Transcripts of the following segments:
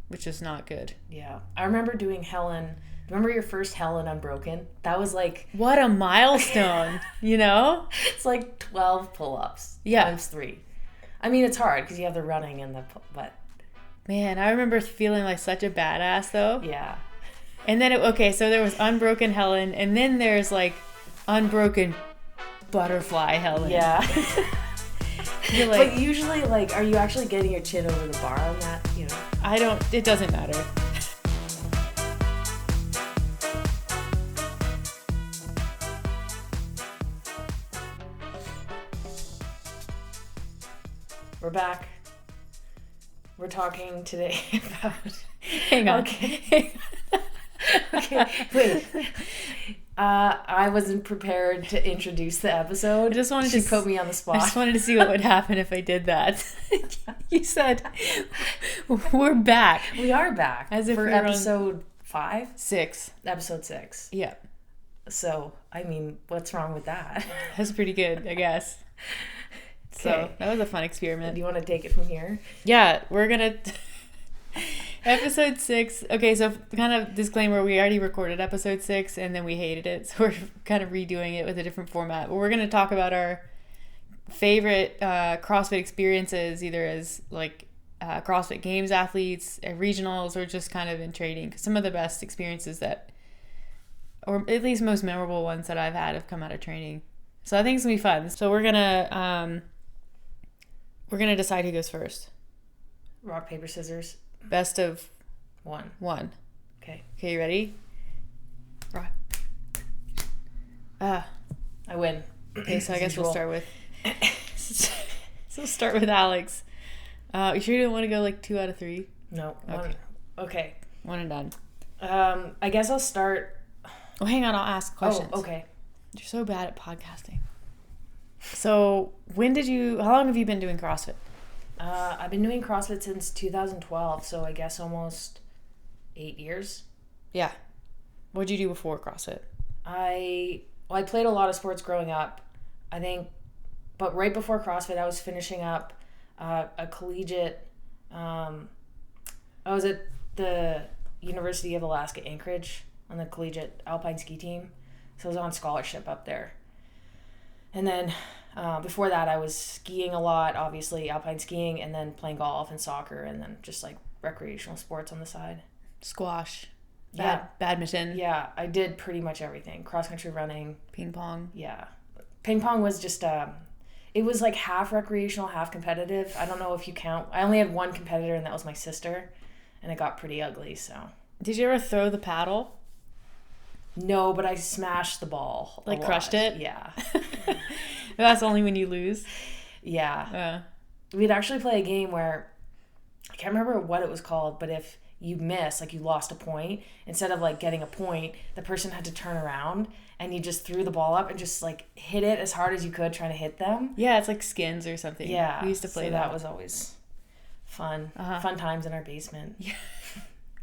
which is not good. Yeah. I remember doing Helen. Remember your first Helen Unbroken? That was like... What a milestone, you know? It's like 12 pull-ups Yeah. times 3. I mean, it's hard because you have the running and the... But... Man, I remember feeling like such a badass, though. Yeah. And then, so there was Unbroken Helen, and then there's, like, Unbroken Butterfly Helen. Yeah. You're like... But usually, like, are you actually getting your chin over the bar on that? You know? It doesn't matter. We're back. We're talking today about... Hang on. Okay. Okay, wait. I wasn't prepared to introduce the episode. She put me on the spot. I just wanted to see what would happen if I did that. You said, we're back. We are back. As if for we were episode 5? 6. Episode 6. Yeah. So, I mean, what's wrong with that? That's pretty good, I guess. So, Okay. that was a fun experiment. Do you want to take it from here? Yeah, we're going to... Episode 6. Okay, so kind of disclaimer, we already recorded episode 6 and then we hated it. So we're kind of redoing it with a different format. But we're going to talk about our favorite CrossFit experiences, either as like CrossFit Games athletes, at regionals, or just kind of in training. 'Cause some of the best experiences that, or at least most memorable ones that I've had have come out of training. So I think it's going to be fun. So we're going to decide who goes first. Rock, paper, scissors. Best of 1. Okay. Okay, you ready? Right. I win. Okay, so I guess we'll start with... So we'll start with Alex. You sure you don't want to go like 2 out of 3? No. Okay. 1 and done. I guess I'll start... Oh, hang on, I'll ask questions. Oh, okay. You're so bad at podcasting. So, how long have you been doing CrossFit? I've been doing CrossFit since 2012, so I guess almost 8 years. Yeah. What did you do before CrossFit? I played a lot of sports growing up, I think, but right before CrossFit, I was finishing up a collegiate. I was at the University of Alaska Anchorage on the collegiate alpine ski team, so I was on scholarship up there. And then before that, I was skiing a lot, obviously, alpine skiing, and then playing golf and soccer, and then just like recreational sports on the side. Squash. Yeah. Badminton. Yeah, I did pretty much everything. Cross-country running. Ping pong. Yeah. Ping pong was just, it was like half recreational, half competitive. I don't know if you count. I only had one competitor, and that was my sister, and it got pretty ugly, so. Did you ever throw the paddle? No, but I smashed the ball. Like crushed it? Yeah. That's only when you lose? Yeah. We'd actually play a game where, I can't remember what it was called, but if you miss, like you lost a point, instead of like getting a point, the person had to turn around and you just threw the ball up and just like hit it as hard as you could trying to hit them. Yeah, it's like skins or something. Yeah. We used to play so that. That was always fun. Uh-huh. Fun times in our basement. Yeah.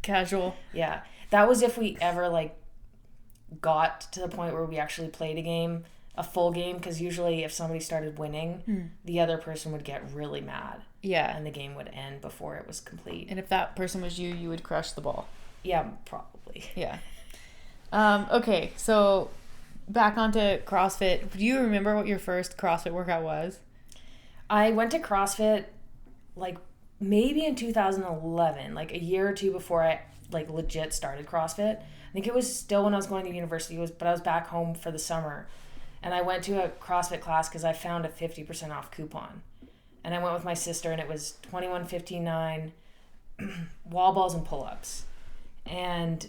Casual. Yeah. That was if we ever like got to the point where we actually played a full game, because usually if somebody started winning, the other person would get really mad. Yeah. And the game would end before it was complete. And if that person was you, you would crush the ball. Yeah, probably. Yeah. Okay, so back onto CrossFit. Do you remember what your first CrossFit workout was? I went to CrossFit like maybe in 2011, like a year or two before I like legit started CrossFit. I think it was still when I was going to university, but I was back home for the summer. And I went to a CrossFit class because I found a 50% off coupon. And I went with my sister, and it was 21.59 wall balls and pull-ups. And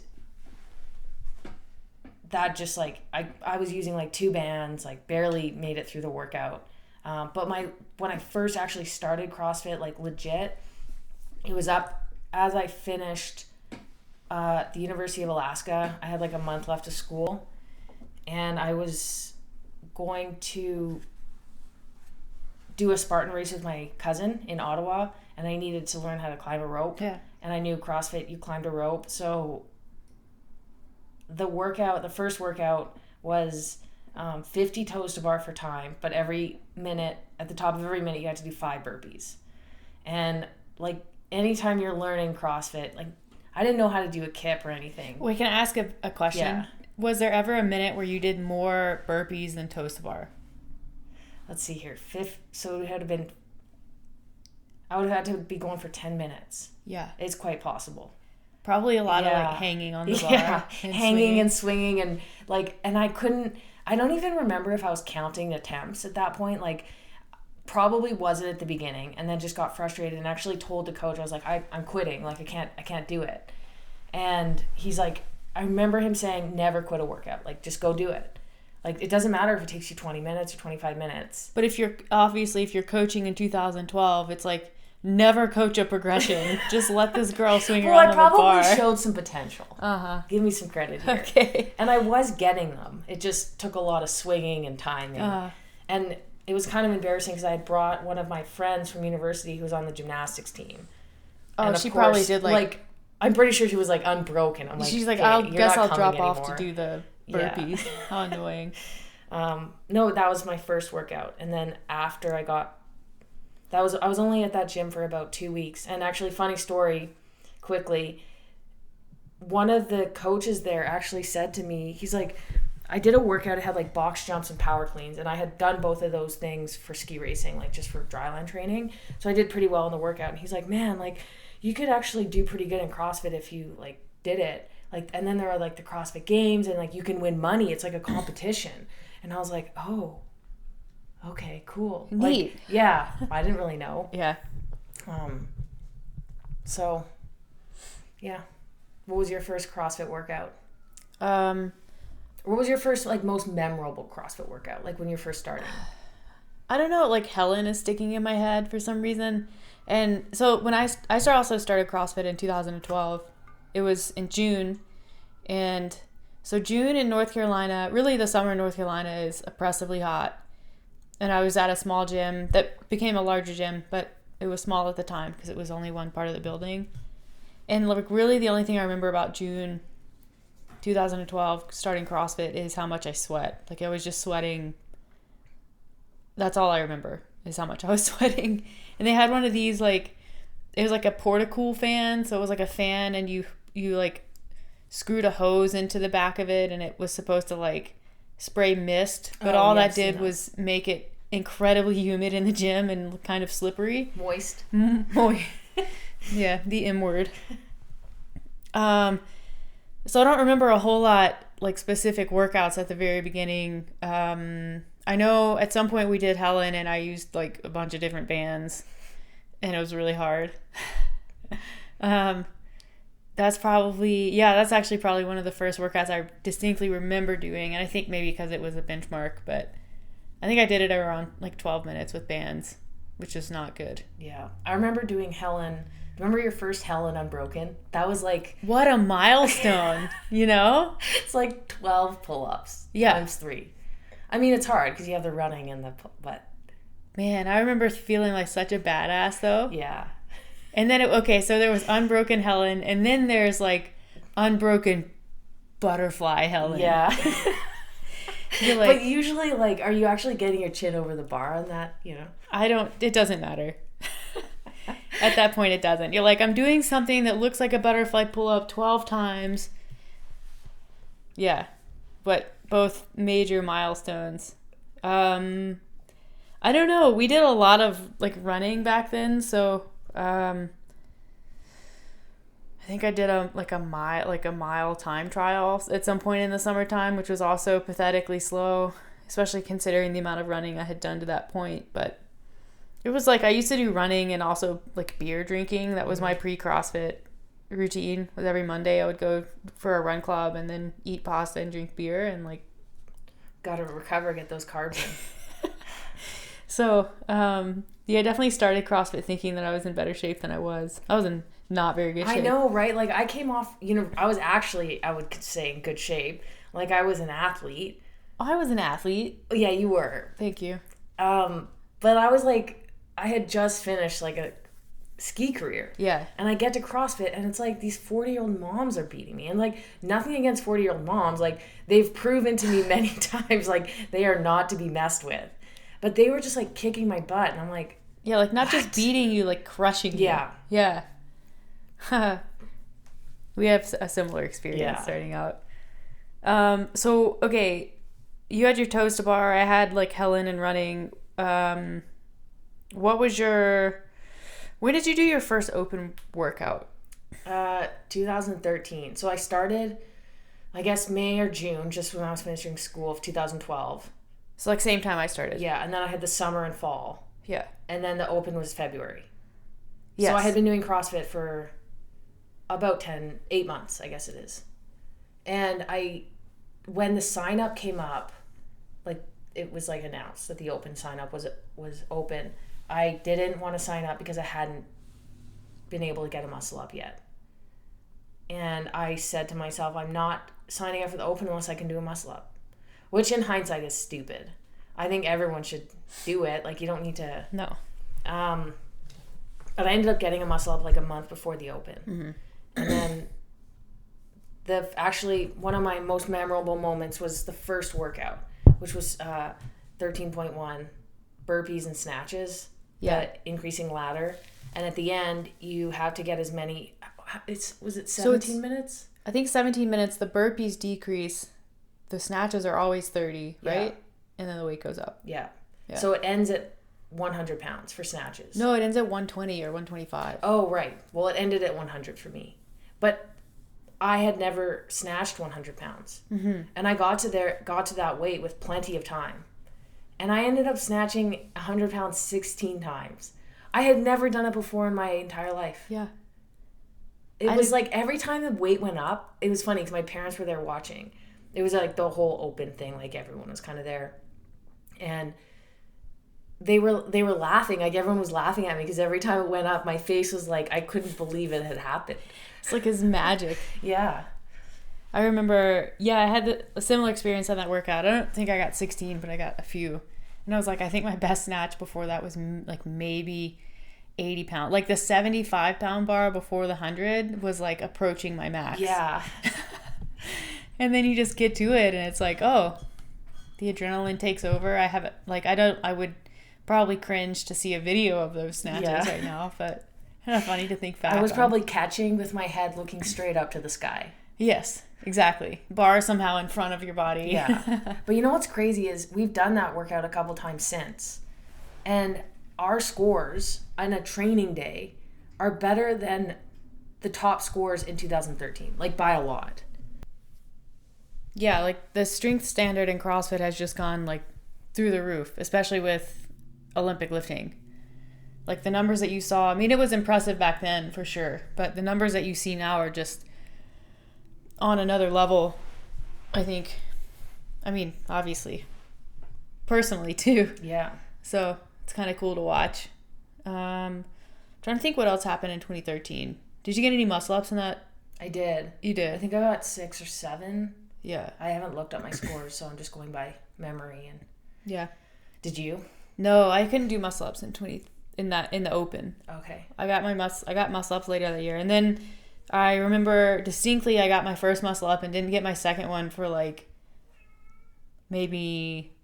that just like, I was using like 2 bands, like barely made it through the workout. But when I first actually started CrossFit, like legit, it was up as I finished the University of Alaska. I had like a month left of school, and I was going to do a Spartan race with my cousin in Ottawa, and I needed to learn how to climb a rope. Yeah. And I knew CrossFit, you climbed a rope. So the first workout was 50 toes to bar for time, but at the top of every minute, you had to do 5 burpees. And like anytime you're learning CrossFit, like I didn't know how to do a kip or anything. Wait, can I ask a question? Yeah. Was there ever a minute where you did more burpees than toes to bar? Let's see here. So it would have been, I would have had to be going for 10 minutes. Yeah. It's quite possible. Probably a lot of like hanging on the bar. Yeah, and hanging and swinging and like, and I don't even remember if I was counting attempts at that point. Like, probably wasn't at the beginning, and then just got frustrated and actually told the coach, I was like, I'm quitting. Like, I can't do it. And he's like, I remember him saying, never quit a workout. Like, just go do it. Like, it doesn't matter if it takes you 20 minutes or 25 minutes. But if you're coaching in 2012, it's like, never coach a progression. Just let this girl swing around on the bar. Well, I probably showed some potential. Give me some credit here. Okay. And I was getting them. It just took a lot of swinging and timing. And it was kind of embarrassing because I had brought one of my friends from university who was on the gymnastics team. Oh, and she probably did like I'm pretty sure she was like unbroken. I'm like, she's like, okay, I'll drop anymore. off to do the burpees. Yeah. How annoying. No, that was my first workout. And then after I was only at that gym for about 2 weeks. And actually, funny story, quickly, one of the coaches there actually said to me, he's like, I did a workout, it had like box jumps and power cleans, and I had done both of those things for ski racing, like just for dryland training. So I did pretty well in the workout. And he's like, man, like you could actually do pretty good in CrossFit if you like did it. Like, and then there are like the CrossFit games and like you can win money. It's like a competition. And I was like, oh, okay, cool. Neat. Like, yeah, I didn't really know. Yeah. So, yeah. What was your first CrossFit workout? What was your first, like, most memorable CrossFit workout? Like, when you were first starting? I don't know. Like, Helen is sticking in my head for some reason. And so when I also started CrossFit in 2012. It was in June. And so June in North Carolina, really the summer in North Carolina is oppressively hot. And I was at a small gym that became a larger gym, but it was small at the time because it was only one part of the building. And like really the only thing I remember about June 2012 starting CrossFit is how much I sweat. Like I was just sweating. That's all I remember is how much I was sweating. And they had one of these like, it was like a porta-cool fan. So it was like a fan and you like screwed a hose into the back of it and it was supposed to like spray mist, but all that did was make it incredibly humid in the gym and kind of slippery. Moist. Yeah, the M word. So I don't remember a whole lot like specific workouts at the very beginning. I know at some point we did Helen and I used like a bunch of different bands and it was really hard. That's actually probably one of the first workouts I distinctly remember doing. And I think maybe because it was a benchmark, but I think I did it around like 12 minutes with bands, which is not good. Yeah. I remember doing Helen. Remember your first Helen unbroken? That was like... What a milestone, you know? It's like 12 pull-ups times 3. I mean, it's hard because you have the running and but... Man, I remember feeling like such a badass though. Yeah. And then, so there was unbroken Helen, and then there's, like, unbroken butterfly Helen. Yeah. You're like, but usually, like, are you actually getting your chin over the bar on that, you know? It doesn't matter. At that point, it doesn't. You're like, I'm doing something that looks like a butterfly pull-up 12 times. Yeah. But both major milestones. I don't know. We did a lot of, like, running back then, so... I think I did a mile time trial at some point in the summertime, which was also pathetically slow, especially considering the amount of running I had done to that point. But it was like I used to do running and also like beer drinking. That was my pre-CrossFit routine. Was every Monday I would go for a run club and then eat pasta and drink beer and like gotta recover, get those carbs in. So, yeah, I definitely started CrossFit thinking that I was in better shape than I was. I was in not very good shape. I know, right? Like, I came off, I was actually, I would say, in good shape. Like, I was an athlete. Oh, I was an athlete. Yeah, you were. Thank you. But I was like, I had just finished, like, a ski career. Yeah. And I get to CrossFit, and it's like, these 40-year-old moms are beating me. And, like, nothing against 40-year-old moms. Like, they've proven to me many times, like, they are not to be messed with. But they were just, like, kicking my butt. And I'm like... Yeah, like, not just beating you, like, crushing you. Yeah. Yeah. We have a similar experience Yeah. starting out. So, okay, you had your toes to bar. I had like Helen and running. What was when did you do your first open workout? 2013. So I started, I guess, May or June, just when I was finishing school of 2012. So like same time I started. Yeah, and then I had the summer and fall. Yeah. And then the open was February. Yes. So I had been doing CrossFit for about 8 months, I guess it is. And when the sign up came up, like it was like announced that the open sign up was open, I didn't want to sign up because I hadn't been able to get a muscle up yet. And I said to myself, I'm not signing up for the open unless I can do a muscle up, which in hindsight is stupid. I think everyone should do it. Like, you don't need to. No. But I ended up getting a muscle up like a month before the open. Mm-hmm. And then actually one of my most memorable moments was the first workout, which was 13.1 burpees and snatches. Yeah. The increasing ladder. And at the end, you have to get as many. Was it 17 So minutes? I think 17 minutes. The burpees decrease. The snatches are always 30, right? Yeah. And then the weight goes up. Yeah. Yeah. So it ends at 100 pounds for snatches. No, it ends at 120 or 125. Oh, right. Well, it ended at 100 for me. But I had never snatched 100 pounds. Mm-hmm. And I got to that weight with plenty of time. And I ended up snatching 100 pounds 16 times. I had never done it before in my entire life. Yeah. It was like every time the weight went up, it was funny because my parents were there watching. It was like the whole open thing, like everyone was kind of there. And they were laughing, like everyone was laughing at me because every time it went up, my face was like, I couldn't believe it had happened. It's like his magic. Yeah. I remember, I had a similar experience on that workout. I don't think I got 16, but I got a few. And I was like, I think my best snatch before that was like maybe 80 pounds. Like the 75 pound bar before the 100 was like approaching my max. Yeah. And then you just get to it and it's like, oh, the adrenaline takes over. I would probably cringe to see a video of those snatches right now, but kind of funny to think back I was on. probably catching with my head looking straight up to the sky. Yes, exactly. Bar somehow in front of your body. Yeah. But you know what's crazy is we've done that workout a couple times since. And our scores on a training day are better than the top scores in 2013, like by a lot. Yeah, like the strength standard in CrossFit has just gone like through the roof, especially with Olympic lifting. Like the numbers that you saw, I mean, it was impressive back then for sure, but the numbers that you see now are just on another level, I think. I mean, obviously, personally too. Yeah. So it's kind of cool to watch. Trying to think what else happened in 2013. Did you get any muscle ups in that? I did. You did? I think I got 6 or 7. Yeah. I haven't looked at my scores, so I'm just going by memory. And Yeah. did you? No, I couldn't do muscle ups in the open. Okay. I got muscle ups later that year, and then I remember distinctly I got my first muscle up and didn't get my second one for like maybe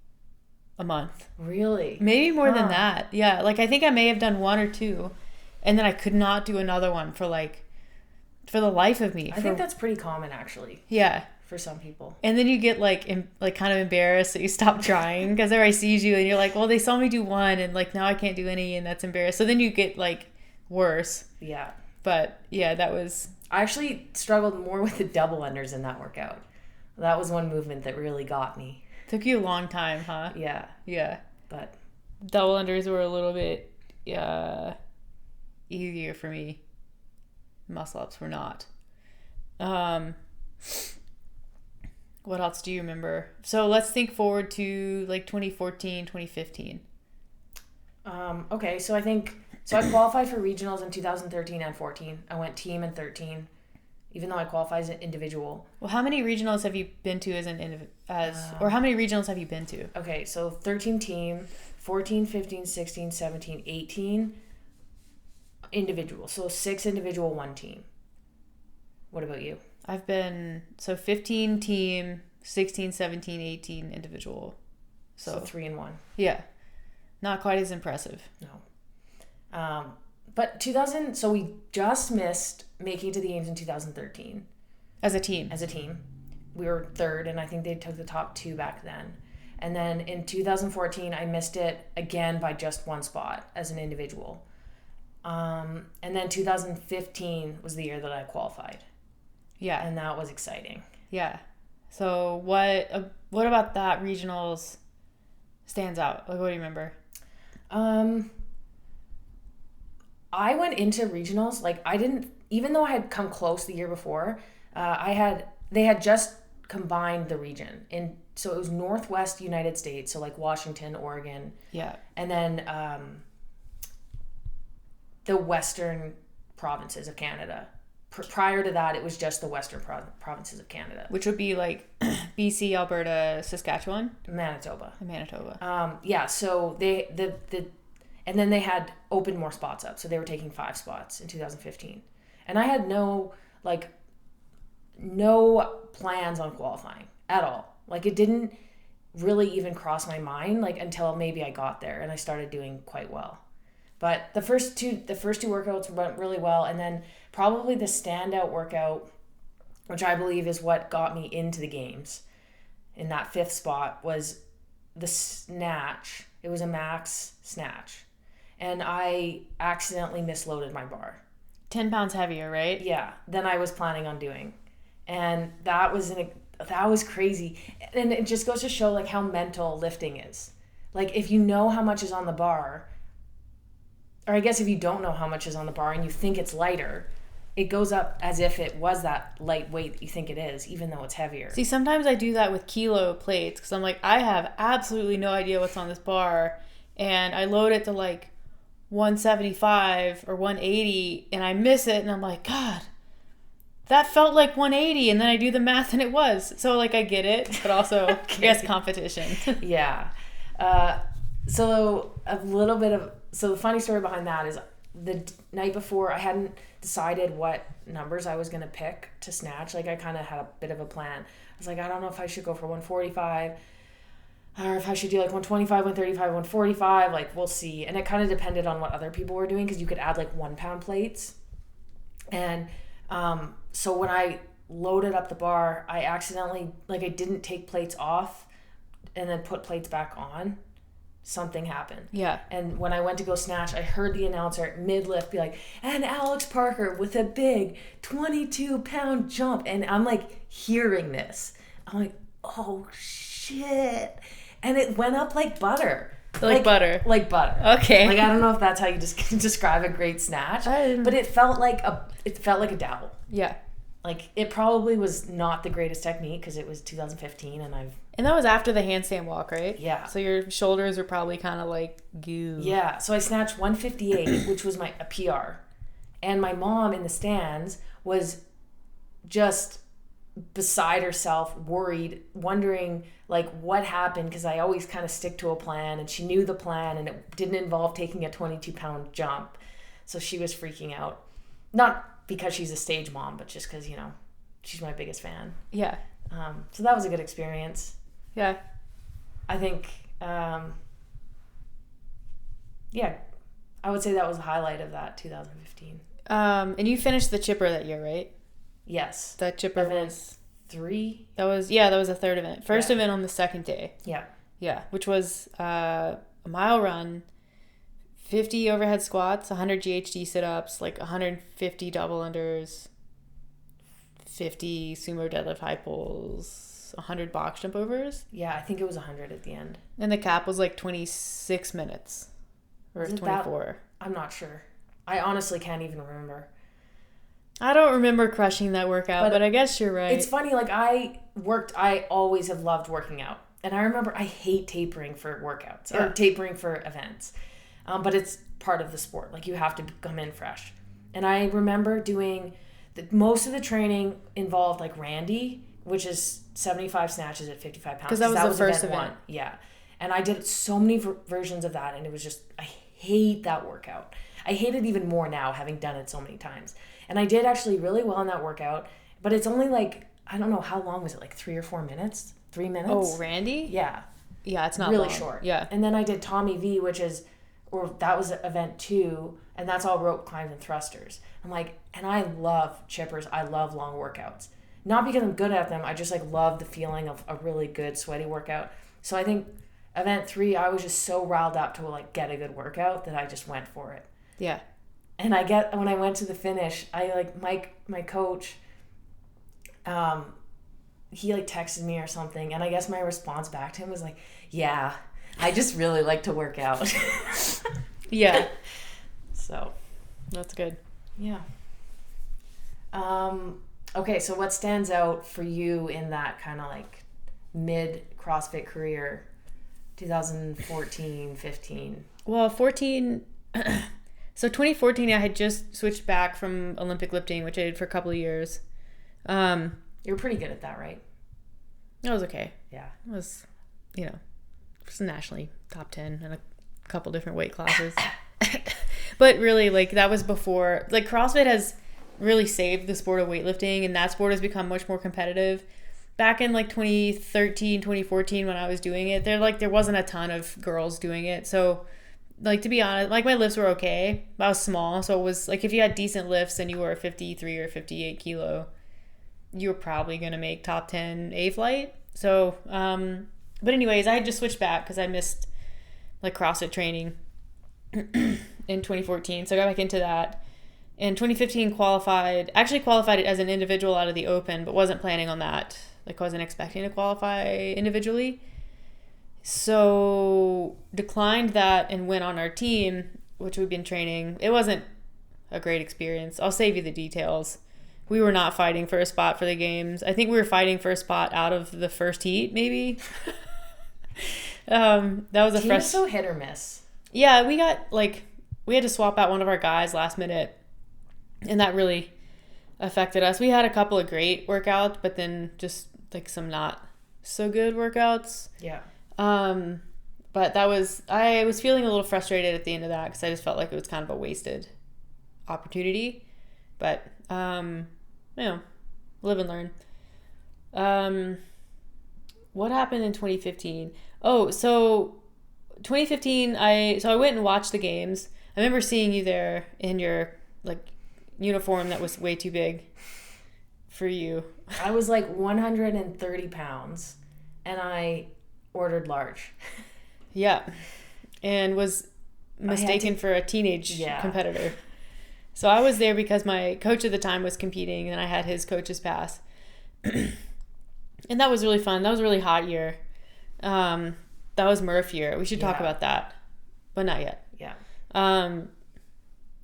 a month. Really? Maybe more than that. Yeah, like I think I may have done 1 or 2, and then I could not do another one for the life of me. I think that's pretty common actually. Yeah. For some people. And then you get like kind of embarrassed, so you stop trying because everybody sees you and you're like, well, they saw me do 1 and like now I can't do any, and that's embarrassed. So then you get like worse. Yeah. But yeah, that was. I actually struggled more with the double unders in that workout. That was one movement that really got me. Took you a long time, huh? Yeah. Yeah. But double unders were a little bit easier for me. Muscle ups were not. What else do you remember? So let's think forward to like 2014, 2015. Okay, so I qualified for regionals in 2013 and 14. I went team in 13, even though I qualified as an individual. Well, how many regionals have you been to or how many regionals have you been to? Okay, so 13 team, 14, 15, 16, 17, 18 individual. So 6 individual, 1 team. What about you? I've been 15 team, 16, 17, 18 individual. So 3 and 1. Yeah. Not quite as impressive. No. But 2000, so we just missed making it to the games in 2013 As a team. as a team. We were third, and I think they took the top 2 back then. And then in 2014, I missed it again by just 1 spot as an individual. And then 2015 was the year that I qualified. Yeah. And that was exciting. Yeah. So what about that regionals stands out? Like, what do you remember? I went into regionals, like I didn't, even though I had come close the year before, they had just combined the region. So it was Northwest United States, so like Washington, Oregon. Yeah. And then the Western provinces of Canada. Prior to that, it was just the Western provinces of Canada. Which would be like BC, Alberta, Saskatchewan? Manitoba. And Manitoba. Yeah, so and then they had opened more spots up. So they were taking 5 spots in 2015. And I had no plans on qualifying at all. Like, it didn't really even cross my mind, like, until maybe I got there and I started doing quite well. But the first two workouts went really well, and then probably the standout workout, which I believe is what got me into the games in that 5th spot, was the snatch. It was a max snatch. And I accidentally misloaded my bar. 10 pounds heavier, right? Yeah, than I was planning on doing. And that was crazy. And it just goes to show like how mental lifting is. Like, if you know how much is on the bar, or I guess if you don't know how much is on the bar and you think it's lighter, it goes up as if it was that lightweight that you think it is, even though it's heavier. See, sometimes I do that with kilo plates because I'm like, I have absolutely no idea what's on this bar, and I load it to like 175 or 180 and I miss it, and I'm like, God, that felt like 180, and then I do the math and it was. So like, I get it, but also okay. I guess competition. Yeah. So the funny story behind that is the night before I hadn't decided what numbers I was going to pick to snatch. Like, I kind of had a bit of a plan. I was like, I don't know if I should go for 145 or if I should do like 125, 135, 145, like we'll see. And it kind of depended on what other people were doing, because you could add like 1 pound plates. And so when I loaded up the bar, I accidentally, like, I didn't take plates off and then put plates back on. Something happened. Yeah. And when I went to go snatch, I heard the announcer mid-lift be like, and Alex Parker with a big 22-pound jump. And I'm like hearing this. I'm like, oh shit. And it went up like butter. Like butter. Like butter. Okay. Like, I don't know if that's how you just describe a great snatch, but it felt like a dowel. Yeah. Like, it probably was not the greatest technique because it was 2015 and that was after the handstand walk, right? Yeah. So your shoulders were probably kind of like goo. Yeah. So I snatched 158, which was a PR. And my mom in the stands was just beside herself, worried, wondering like what happened, because I always kind of stick to a plan, and she knew the plan, and it didn't involve taking a 22-pound jump. So she was freaking out. Not because she's a stage mom, but just because, she's my biggest fan. Yeah. So that was a good experience. Yeah. I think, yeah, I would say that was the highlight of that 2015. And you finished the chipper that year, right? Yes. That chipper was 3. That was a third event. First event on the second day. Yeah. Yeah, which was a mile run, 50 overhead squats, 100 GHD sit-ups, like 150 double unders, 50 sumo deadlift high pulls, 100 box jump overs. Yeah, I think it was 100 at the end. And the cap was like 26 minutes or 24. I'm not sure. I honestly can't even remember. I don't remember crushing that workout, but I guess you're right. It's funny, like, I always have loved working out. And I remember I hate tapering for workouts or tapering for events. But it's part of the sport. Like, you have to come in fresh. And I remember doing most of the training involved like Randy, which is 75 snatches at 55 pounds. Because that was the first event. 1. Yeah. And I did so many versions of that, and it was just, I hate that workout. I hate it even more now, having done it so many times. And I did actually really well in that workout, but it's only like, I don't know, how long was it? Like 3 or 4 minutes? 3 minutes? Oh, Randy? Yeah. Yeah, it's not really long. Short. Yeah. And then I did Tommy V, which is or that was event 2, and that's all rope climbs and thrusters. I'm like, and I love chippers. I love long workouts. Not because I'm good at them. I just like love the feeling of a really good sweaty workout. So I think event 3, I was just so riled up to like get a good workout that I just went for it. Yeah. And when I went to the finish, I like my coach, he like texted me or something, and I guess my response back to him was like, yeah, I just really like to work out. Yeah. So That's good. yeah. Okay, so what stands out for you in that kind of like mid CrossFit career, 2014, 15? Well, 14... So 2014, I had just switched back from Olympic lifting, which I did for a couple of years. You were pretty good at that, right? It was okay. Yeah. It was, just nationally top 10 in a couple different weight classes. But really, like, that was before... Like, CrossFit has really saved the sport of weightlifting, and that sport has become much more competitive. Back in, like, 2013, 2014, when I was doing it, there wasn't a ton of girls doing it. So, like, to be honest, like, my lifts were okay. I was small, so it was, like, if you had decent lifts and you were a 53 or 58 kilo, you were probably going to make top 10 A-flight. So, but anyways, I had just switched back because I missed, like, CrossFit training in 2014. So I got back into that. In 2015, qualified it as an individual out of the open, but wasn't planning on that. Like, wasn't expecting to qualify individually. So declined that and went on our team, which we've been training. It wasn't a great experience. I'll save you the details. We were not fighting for a spot for the games. I think we were fighting for a spot out of the first heat, maybe. That was a Team is so hit or miss. Yeah, we had to swap out one of our guys last minute, and that really affected us. We had a couple of great workouts, but then just like some not so good workouts. Yeah. But I was feeling a little frustrated at the end of that because I just felt like it was kind of a wasted opportunity. But, live and learn. What happened in 2015? Oh, so 2015, I went and watched the games. I remember seeing you there in your like uniform that was way too big for you. I was like 130 pounds, and I ordered large. Yeah, and was mistaken for a teenage competitor. So I was there because my coach at the time was competing, and I had his coach's pass. And that was really fun. That was a really hot year. That was Murph year. We should talk about that, but not yet. Yeah.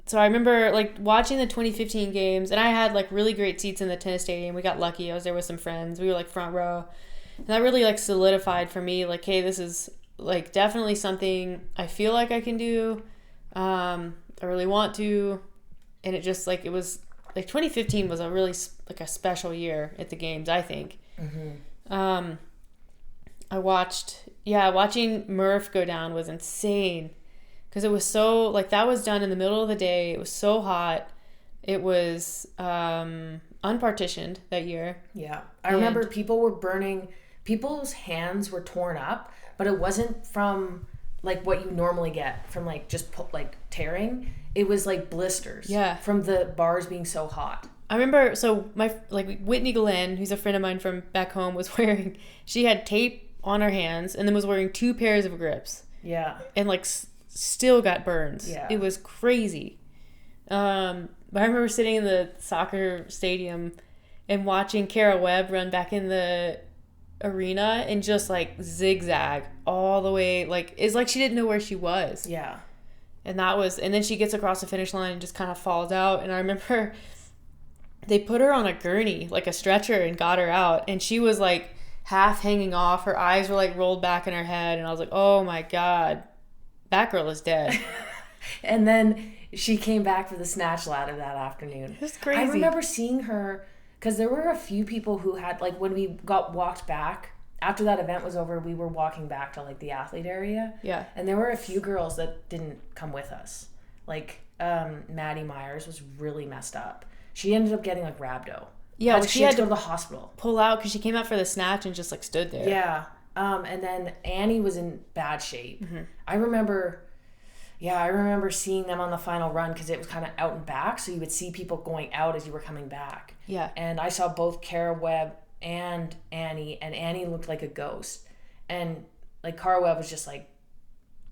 So I remember like watching the 2015 games, and I had like really great seats in the tennis stadium. We got lucky. I was there with some friends. We were like front row. And that really like solidified for me like, hey, this is like definitely something I feel like I can do. I really want to. And it just like, it was like 2015 was a really like a special year at the games, I think. Mm-hmm. Watching Murph go down was insane because it was so like that was done in the middle of the day. It was so hot. It was unpartitioned that year. Yeah. I remember people were burning, people's hands were torn up, but it wasn't from like what you normally get from like just like tearing. It was like blisters. Yeah. From the bars being so hot. I remember, so my, like Whitney Glenn, who's a friend of mine from back home, she had tape on her hands and then was wearing 2 pairs of grips. Yeah. And like still got burns. Yeah. It was crazy. But I remember sitting in the soccer stadium and watching Kara Webb run back in the arena and just like zigzag all the way. Like, it's like she didn't know where she was. Yeah. And then she gets across the finish line and just kind of falls out. And I remember they put her on a gurney, like a stretcher, and got her out. And she was like half hanging off. Her eyes were like rolled back in her head. And I was like, oh my God, that girl is dead. And then she came back for the snatch ladder that afternoon. It was crazy. I remember seeing her because there were a few people who had like when we walked back after that event was over, we were walking back to like the athlete area. Yeah. And there were a few girls that didn't come with us. Like Maddie Myers was really messed up. She ended up getting like rhabdo. Yeah, she had to go to the hospital. Pull out because she came out for the snatch and just like stood there. Yeah. And then Annie was in bad shape. Mm-hmm. I remember Yeah, I remember seeing them on the final run because it was kind of out and back, so you would see people going out as you were coming back. Yeah. And I saw both Cara Webb and Annie looked like a ghost. And like Cara Webb was just like,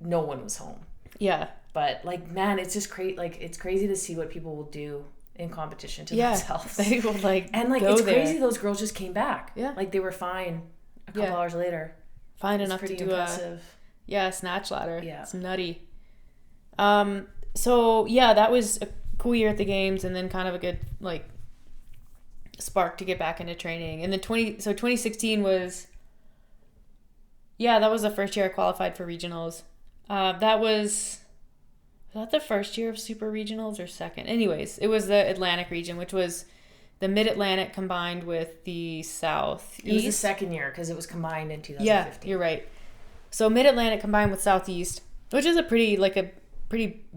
no one was home. Yeah. But like, man, it's just crazy. Like, it's crazy to see what people will do in competition to themselves. They will like, and like, go it's there. crazy those girls just came back. Yeah. Like, they were fine a couple hours later. Fine enough to do impressive. a snatch ladder. Yeah. It's nutty. So yeah, that was a cool year at the games, and then kind of a good like spark to get back into training. And then 2016 was, that was the first year I qualified for regionals. That was that the first year of super regionals or second? Anyways, it was the Atlantic region, which was the Mid-Atlantic combined with the Southeast. It was the second year because it was combined in 2015. Yeah, you're right. So Mid-Atlantic combined with Southeast, which is a pretty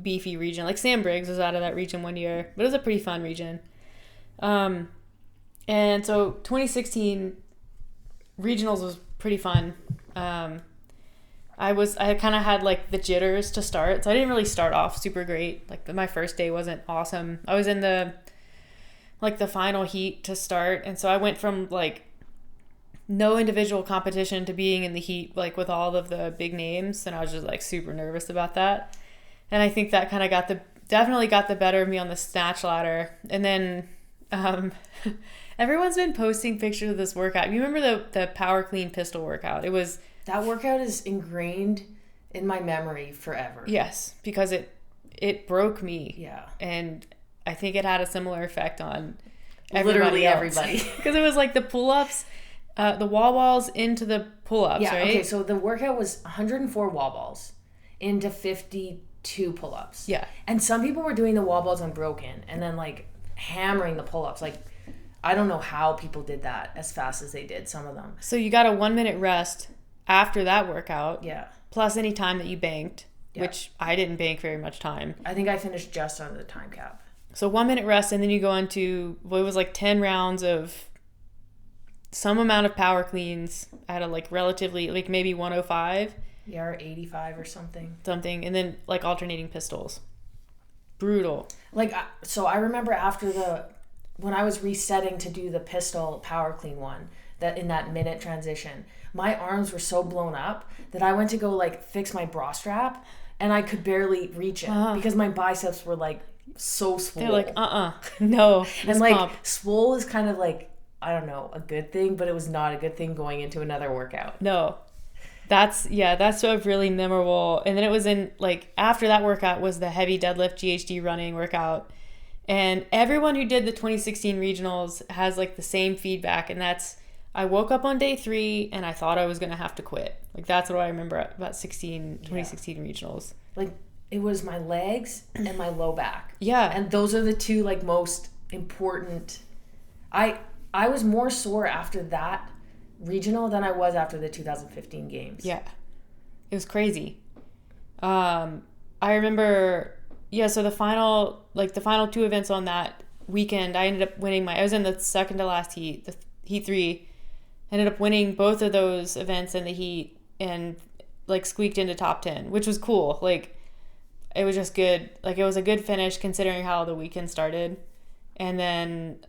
beefy region. Like Sam Briggs was out of that region one year, but it was a pretty fun region. And so 2016 regionals was pretty fun. I kind of had like the jitters to start, so I didn't really start off super great. Like my first day wasn't awesome. I was in the final heat to start, and so I went from like no individual competition to being in the heat like with all of the big names, and I was just like super nervous about that. And I think that kind of definitely got the better of me on the snatch ladder. And then everyone's been posting pictures of this workout. You remember the power clean pistol workout? That workout is ingrained in my memory forever. Yes, because it broke me. Yeah. And I think it had a similar effect on everybody. Because it was like the pull-ups, the wall balls into the pull-ups, yeah, right? Okay, so the workout was 104 wall balls into 52 pull-ups. Yeah. And some people were doing the wall balls unbroken and then like hammering the pull-ups. Like, I don't know how people did that as fast as they did, some of them. So you got a 1 minute rest after that workout. Yeah. Plus any time that you banked, which I didn't bank very much time. I think I finished just under the time cap. So 1 minute rest, and then you go into what was like 10 rounds of some amount of power cleans at a like relatively like maybe 105. Yeah, or 85 or something. And then like alternating pistols. Brutal. Like, so I remember when I was resetting to do the pistol power clean one, that in that minute transition, my arms were so blown up that I went to go like fix my bra strap and I could barely reach it because my biceps were like so swole. They're like, no. And like swole is kind of like, I don't know, a good thing, but it was not a good thing going into another workout. No. That's sort of really memorable. And then it was in like after that workout was the heavy deadlift GHD running workout. And everyone who did the 2016 regionals has like the same feedback, and that's I woke up on day 3 and I thought I was going to have to quit. Like that's what I remember about 2016 regionals. Like it was my legs and my low back. Yeah. And those are the two like most important. I was more sore after that regional than I was after the 2015 games. Yeah. It was crazy. I remember, so the final 2 events on that weekend, I ended up winning I was in the second to last heat, the heat 3. Ended up winning both of those events in the heat and like squeaked into top 10, which was cool. Like it was just good. Like it was a good finish considering how the weekend started. And then,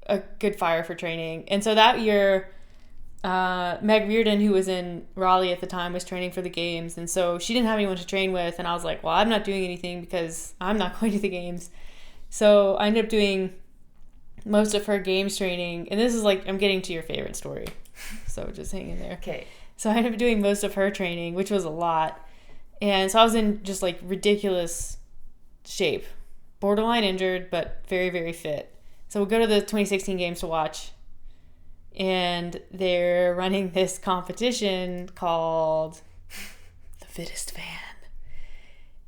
a good fire for training. And so that year, Meg Reardon, who was in Raleigh at the time, was training for the games. And so she didn't have anyone to train with. And I was like, well, I'm not doing anything because I'm not going to the games. So I ended up doing most of her games training. And this is like, I'm getting to your favorite story. So just hang in there. Okay. So I ended up doing most of her training, which was a lot. And so I was in just like ridiculous shape. Borderline injured, but very, very fit. So we'll go to the 2016 games to watch. And they're running this competition called The Fittest Fan.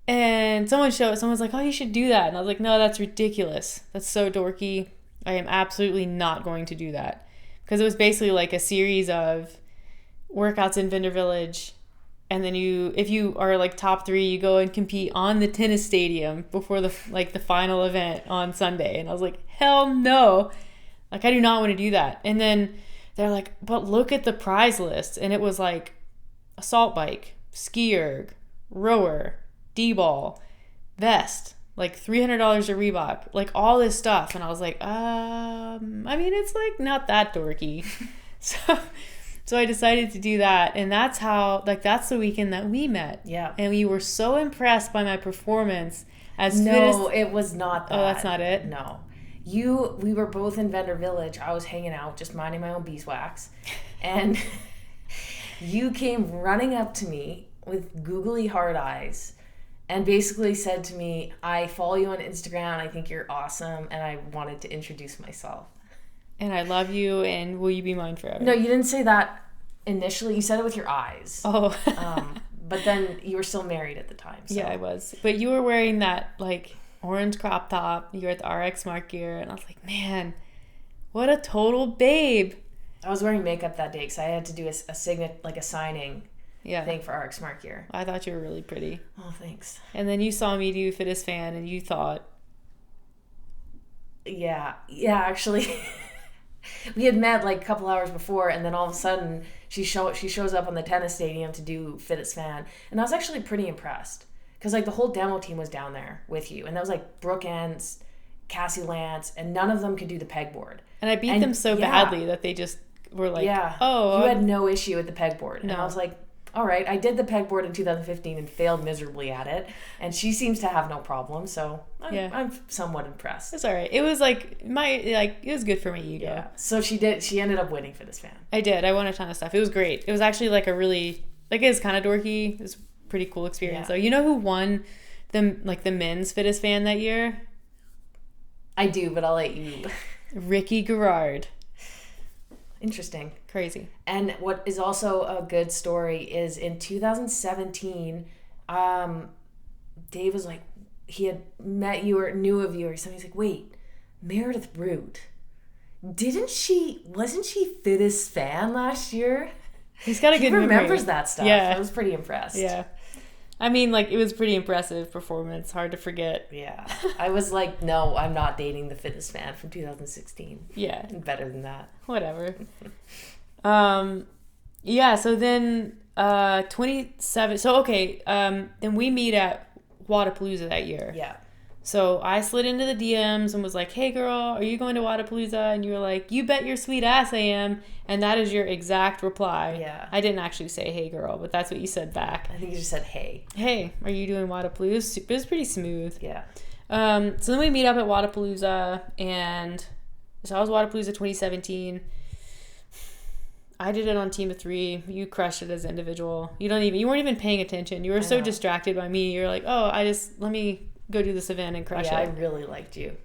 And someone's like, oh, you should do that. And I was like, no, that's ridiculous. That's so dorky. I am absolutely not going to do that. Because it was basically like a series of workouts in Vendor Village. And then if you are like top 3, you go and compete on the tennis stadium before the final event on Sunday. And I was like, hell no. Like, I do not want to do that. And then they're like, but look at the prize list. And it was like assault bike, ski erg, rower, D-ball, vest, like $300 a Reebok, like all this stuff. And I was like, I mean, it's like not that dorky. So I decided to do that. And that's how, like, that's the weekend that we met. Yeah. And you were so impressed by my performance as No, it was not that. Oh, that's not it? No. We were both in Vendor Village. I was hanging out, just minding my own beeswax. And you came running up to me with googly hard eyes and basically said to me, I follow you on Instagram. I think you're awesome. And I wanted to introduce myself. And I love you, and will you be mine forever? No, you didn't say that initially. You said it with your eyes. Oh. But then you were still married at the time. So. Yeah, I was. But you were wearing that, like, orange crop top. You were at the RX Smart Gear, and I was like, man, what a total babe. I was wearing makeup that day because I had to do a signing thing for RX Smart Gear. I thought you were really pretty. Oh, thanks. And then you saw me do Fit as Fan, and you thought... Yeah, actually... We had met like a couple hours before, and then all of a sudden she shows up on the tennis stadium to do Fit as Fan, and I was actually pretty impressed because like the whole demo team was down there with you, and that was like Brooke Ents, Cassie Lance, and none of them could do the pegboard. And I beat them so badly that they just were like, oh, you had no issue with the pegboard, and no. I was like, all right, I did the pegboard in 2015 and failed miserably at it, and she seems to have no problem, so I'm somewhat impressed. It's all right. It was like it was good for my ego. Yeah. So she ended up winning Fit as Fan. I did. I won a ton of stuff. It was great. It was actually like a really, like, it's kind of dorky. It was a pretty cool experience. So you know who won the men's Fit as Fan that year? I do, but I'll let you. Ricky Garrard. Interesting. Crazy. And what is also a good story is in 2017, Dave was like, he had met you or knew of you or something. He's like, wait, Meredith Root, wasn't she Fit as Fan last year? He's got a good memory. He remembers that stuff. Yeah. I was pretty impressed. Yeah. I mean, like, it was pretty impressive performance. Hard to forget. Yeah. I was like, no, I'm not dating the Fit as Fan from 2016. Yeah. Better than that. Whatever. Yeah, so then 27. So, okay, then we meet at Wadapalooza that year. Yeah. So I slid into the DMs and was like, hey, girl, are you going to Wadapalooza? And you were like, you bet your sweet ass I am. And that is your exact reply. Yeah. I didn't actually say, hey, girl, but that's what you said back. I think you just said, hey. Hey, are you doing Wadapalooza? It was pretty smooth. Yeah. So then we meet up at Wadapalooza, and so I was Wadapalooza 2017. I did it on team of 3. You crushed it as an individual. You weren't even paying attention. You were so distracted by me. You're like, oh, let me go do this event and crush it. Yeah, I really liked you.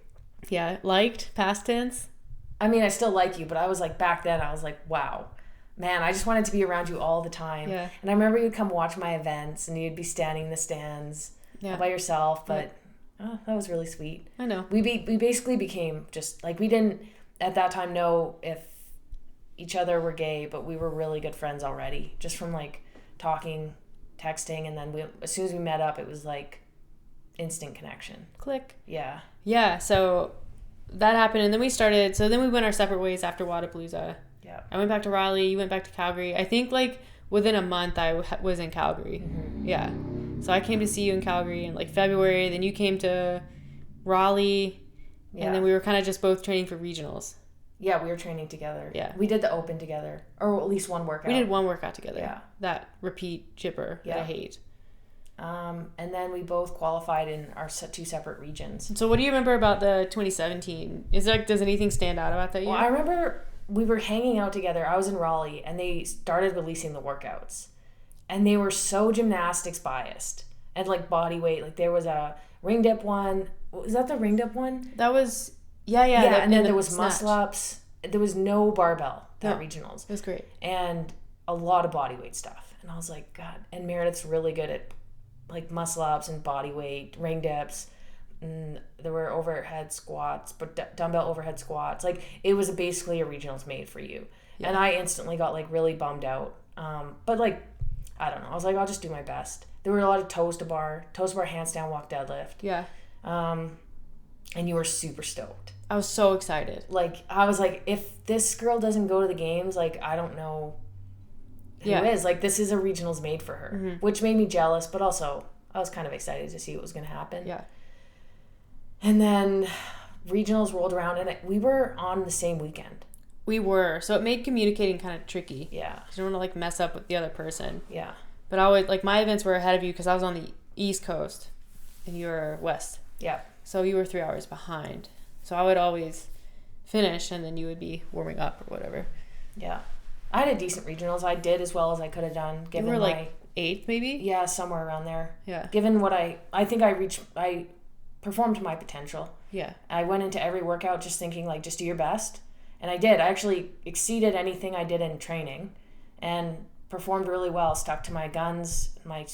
Yeah, liked, past tense. I mean, I still like you, but I was like, back then, I was like, wow, man, I just wanted to be around you all the time. Yeah. And I remember you'd come watch my events, and you'd be standing in the stands all by yourself, but that was really sweet. I know. We basically became just, like, we didn't, at that time, know if each other were gay, but we were really good friends already, just from, like, talking, texting, and then as soon as we met up, it was, like, instant connection. Click. Yeah. Yeah, so that happened, and then then we went our separate ways after Wadapalooza. Yeah. I went back to Raleigh, you went back to Calgary. I think, like, within a month I was in Calgary. Mm-hmm. Yeah. So I came to see you in Calgary in, like, February, then you came to Raleigh, and then we were kind of just both training for regionals. Yeah, we were training together. Yeah. We did the open together, or at least one workout. We did one workout together. Yeah. That repeat chipper that I hate. And then we both qualified in our 2 separate regions. So what do you remember about the 2017? Does anything stand out about that year? Well, I remember we were hanging out together. I was in Raleigh, and they started releasing the workouts. And they were so gymnastics biased. And, like, body weight. Like, there was a ring dip one. Was that the ring dip one? That was... Yeah, and then there was muscle-ups. There was no barbell at regionals. It was great. And a lot of body weight stuff. And I was like, God. And Meredith's really good at, like, muscle-ups and body weight, ring dips. And there were overhead squats, but dumbbell overhead squats. Like, it was basically a regionals made for you. Yeah. And I instantly got, like, really bummed out. But, like, I don't know. I was like, I'll just do my best. There were a lot of toes to bar, handstand, walk, deadlift. Yeah. And you were super stoked. I was so excited. Like, I was like, if this girl doesn't go to the games, like, I don't know who is. Like, this is a regionals made for her, Mm-hmm. which made me jealous, but also I was kind of excited to see what was going to happen. Yeah. And then regionals rolled around, and we were on the same weekend. We were. So it made communicating kind of tricky. Yeah. You don't want to, like, mess up with the other person. Yeah. But I would, like, my events were ahead of you because I was on the East Coast and you were West. Yeah. So you were 3 hours behind. So I would always finish and then you would be warming up or whatever. Yeah. I had a decent regionals. I did as well as I could have done. You were like 8th maybe? Yeah, somewhere around there. Yeah. Given what I think I performed to my potential. Yeah. I went into every workout just thinking, like, just do your best. And I did. I actually exceeded anything I did in training and performed really well, stuck to my guns, my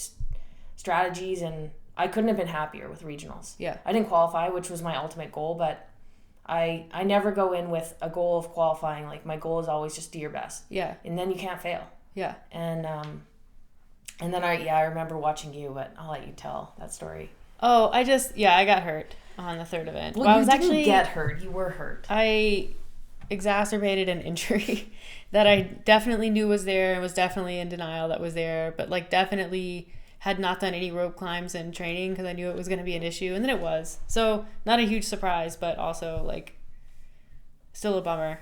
strategies, and I couldn't have been happier with regionals. Yeah. I didn't qualify, which was my ultimate goal, but I never go in with a goal of qualifying. Like, my goal is always just do your best. Yeah. And then you can't fail. Yeah. And then I remember watching you, but I'll let you tell that story. Oh, I got hurt on the third event. Well, you didn't get hurt. You were hurt. I exacerbated an injury that I definitely knew was there and was definitely in denial that was there, but, like, definitely had not done any rope climbs in training because I knew it was going to be an issue, and then it was. So not a huge surprise, but also, like, still a bummer.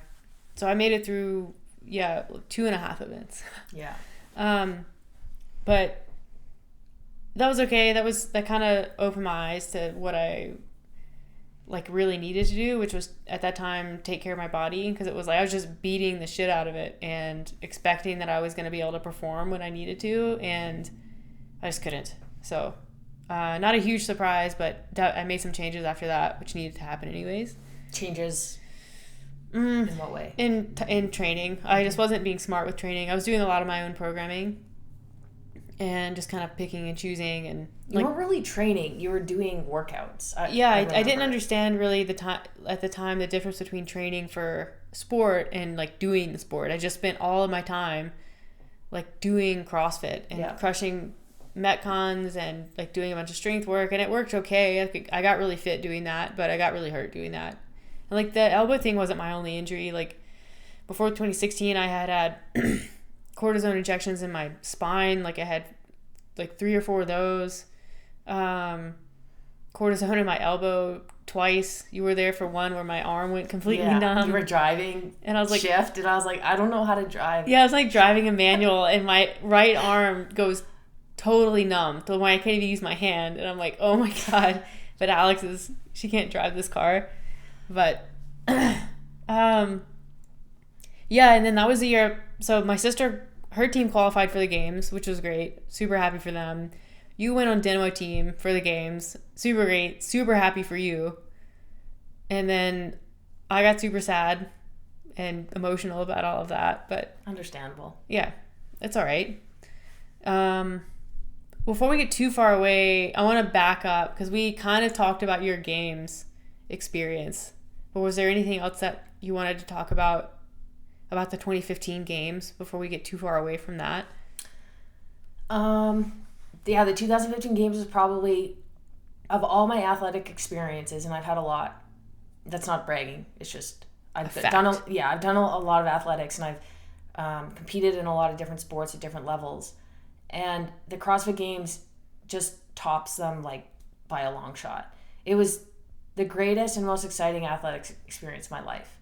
So I made it through 2.5 events. Yeah. But that was okay. That kind of opened my eyes to what I, like, really needed to do, which was at that time take care of my body, because it was like I was just beating the shit out of it and expecting that I was going to be able to perform when I needed to, and I just couldn't. So not a huge surprise, but I made some changes after that, which needed to happen anyways. Changes in what way? In training. I just wasn't being smart with training. I was doing a lot of my own programming and just kind of picking and choosing, and you weren't really training. You were doing workouts. I didn't understand really at the time the difference between training for sport and, like, doing the sport. I just spent all of my time, like, doing CrossFit and crushing Metcons and, like, doing a bunch of strength work, and it worked okay. I got really fit doing that, but I got really hurt doing that. And, like, the elbow thing wasn't my only injury. Like, before 2016, I had cortisone injections in my spine. Like, I had, like, 3 or 4 of those. Cortisone in my elbow twice. You were there for one where my arm went completely numb. You were driving, and I was like, shift, and I was like, I don't know how to drive. Yeah, I was like driving a manual, and my right arm goes totally numb to the point I can't even use my hand, and I'm like, oh my god. But she can't drive this car. But and then that was the year. So my sister, her team qualified for the games, which was great. Super happy for them. You went on demo team for the games. Super great. Super happy for you. And then I got super sad and emotional about all of that. But understandable. Yeah, it's all right. Before we get too far away, I want to back up because we kind of talked about your games experience. But was there anything else that you wanted to talk about the 2015 games before we get too far away from that? The 2015 games was probably, of all my athletic experiences, and I've had a lot. That's not bragging. It's just I've done a lot of athletics, and I've competed in a lot of different sports at different levels, and the CrossFit Games just tops them, like, by a long shot. It was the greatest and most exciting athletic experience of my life.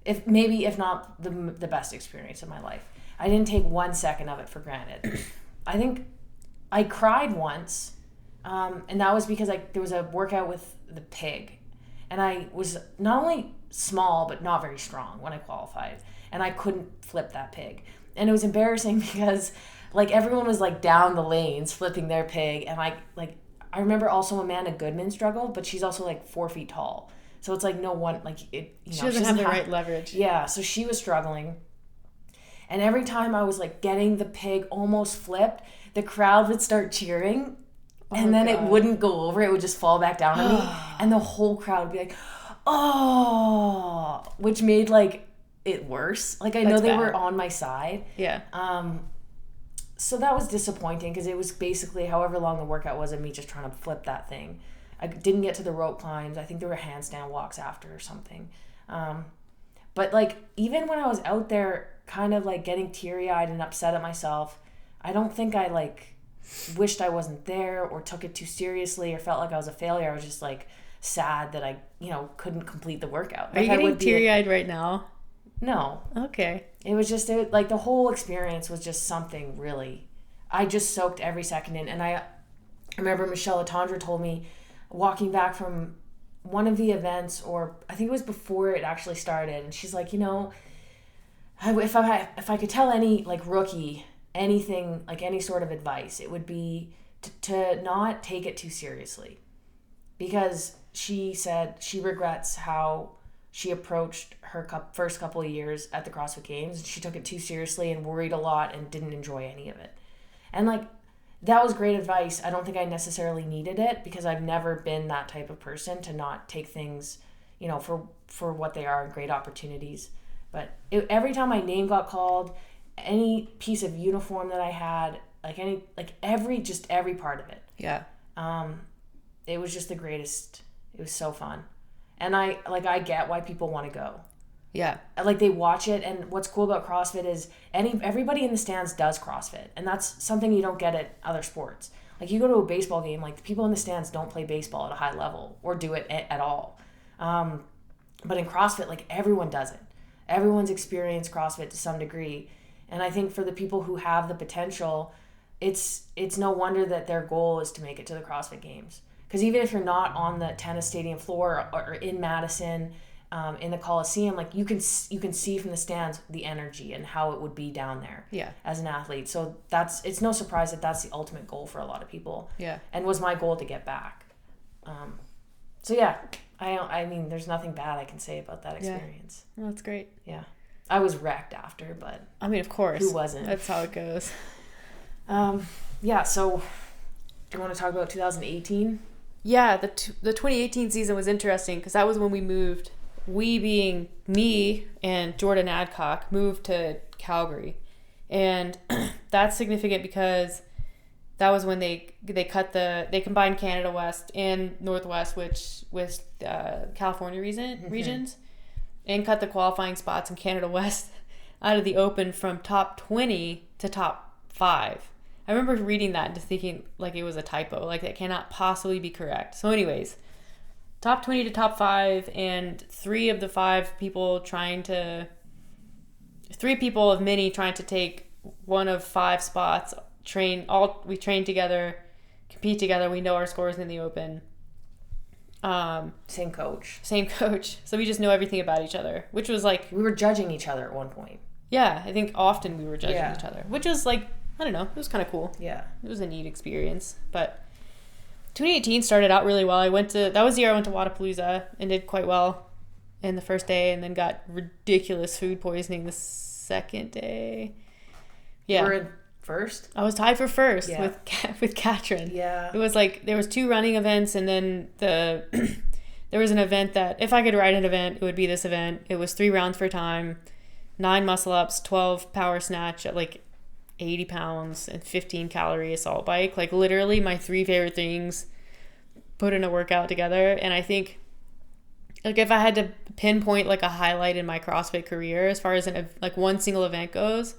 If not the best experience of my life. I didn't take 1 second of it for granted. I think I cried once, and that was because there was a workout with the pig, and I was not only small but not very strong when I qualified, and I couldn't flip that pig, and it was embarrassing because, like, everyone was, like, down the lanes flipping their pig, and I remember also Amanda Goodman struggled, but she's also, like, 4 feet tall. So it's like no one, like, it. She doesn't have the right leverage. Yeah, so she was struggling. And every time I was, like, getting the pig almost flipped, the crowd would start cheering. And then it wouldn't go over. It would just fall back down on me. And the whole crowd would be like, oh, which made, like, it worse. Like, I know they were on my side. Yeah. So that was disappointing because it was basically however long the workout was of me just trying to flip that thing. I didn't get to the rope climbs. I think there were handstand walks after or something. But, like, even when I was out there, kind of like getting teary-eyed and upset at myself. I don't think I like wished I wasn't there or took it too seriously or felt like I was a failure. I was just like sad that I, couldn't complete the workout. Are you getting teary-eyed right now? No. Okay. It was just like the whole experience was just something really. I just soaked every second in, and I remember Michelle Letendre told me walking back from one of the events, or I think it was before it actually started, and she's like, if I could tell any like rookie anything, like any sort of advice, it would be to not take it too seriously, because she said she regrets how she approached her first couple of years at the CrossFit Games. She took it too seriously and worried a lot and didn't enjoy any of it. And like, that was great advice. I don't think I necessarily needed it, because I've never been that type of person to not take things, for what they are, great opportunities. But every time my name got called, any piece of uniform that I had, every part of it. Yeah. It was just the greatest. It was so fun. And I get why people want to go. Yeah. Like, they watch it, and what's cool about CrossFit is everybody in the stands does CrossFit, and that's something you don't get at other sports. Like, you go to a baseball game, like, the people in the stands don't play baseball at a high level or do it at all. But in CrossFit, like, everyone does it. Everyone's experienced CrossFit to some degree, and I think for the people who have the potential, it's no wonder that their goal is to make it to the CrossFit Games. Because even if you're not on the tennis stadium floor or in Madison, in the Coliseum, like, you can see from the stands the energy and how it would be down there. Yeah. As an athlete. So it's no surprise that that's the ultimate goal for a lot of people. Yeah. And was my goal to get back. So yeah, I mean, there's nothing bad I can say about that experience. Yeah. Well, that's great. Yeah. I was wrecked after, but I mean, of course. Who wasn't? That's how it goes. Yeah, so do you want to talk about 2018? Yeah, the 2018 season was interesting because that was when we moved. We, being me and Jordan Adcock, moved to Calgary. And that's significant because that was when they combined Canada West and Northwest, which with California regions, and cut the qualifying spots in Canada West out of the open from top 20 to top 5. I remember reading that and just thinking like it was a typo, like that cannot possibly be correct. So anyways, top 20 to top 5, and 3 of the 5 people three people of many trying to take one of 5 spots, we train together, compete together, we know our scores in the open. Same coach. So we just know everything about each other, which was like... We were judging each other at one point. Yeah, I think often we were judging each other, which was like, I don't know, it was kind of cool. Yeah. It was a neat experience. But 2018 started out really well. That was the year I went to Wadapalooza and did quite well in the first day, and then got ridiculous food poisoning the second day. Yeah. You were in first? I was tied for first with Katrin. Yeah. It was like there was 2 running events, and then there was an event that if I could ride an event, it would be this event. It was 3 rounds for time, 9 muscle ups, 12 power snatch at like 80 pounds, and 15 calorie assault bike. Like, literally my 3 favorite things put in a workout together. And I think, like, if I had to pinpoint like a highlight in my CrossFit career as far as one single event goes,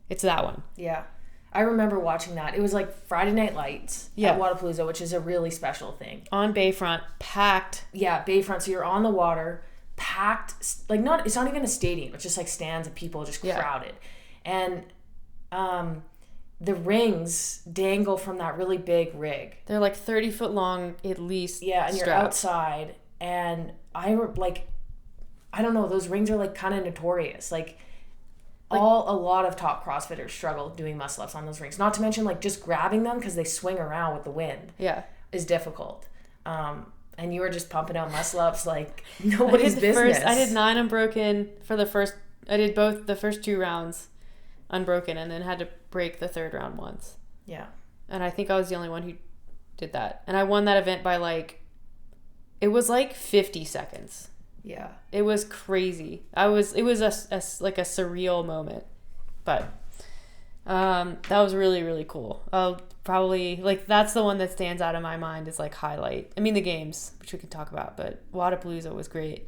it's that one. Yeah. I remember watching that. It was like Friday Night Lights at Wadapalooza, which is a really special thing. On Bayfront, packed. Yeah, Bayfront. So you're on the water, packed. Like, it's not even a stadium. It's just like stands of people just crowded. And the rings dangle from that really big rig. They're like 30 foot long at least. Yeah, and you're outside. And I don't know, those rings are like kind of notorious. A lot of top CrossFitters struggle doing muscle ups on those rings. Not to mention like just grabbing them because they swing around with the wind. Yeah, is difficult. And you were just pumping out muscle ups like nobody's business. I did 9 unbroken for the first. I did both the first 2 rounds unbroken, and then had to break the 3rd round once. Yeah, and I think I was the only one who did that, and I won that event by it was 50 seconds. Yeah. It was crazy. It was a surreal moment. But that was really, really cool. I'll probably, that's the one that stands out in my mind as, highlight. I mean, the games, which we can talk about, but Wadapalooza was great.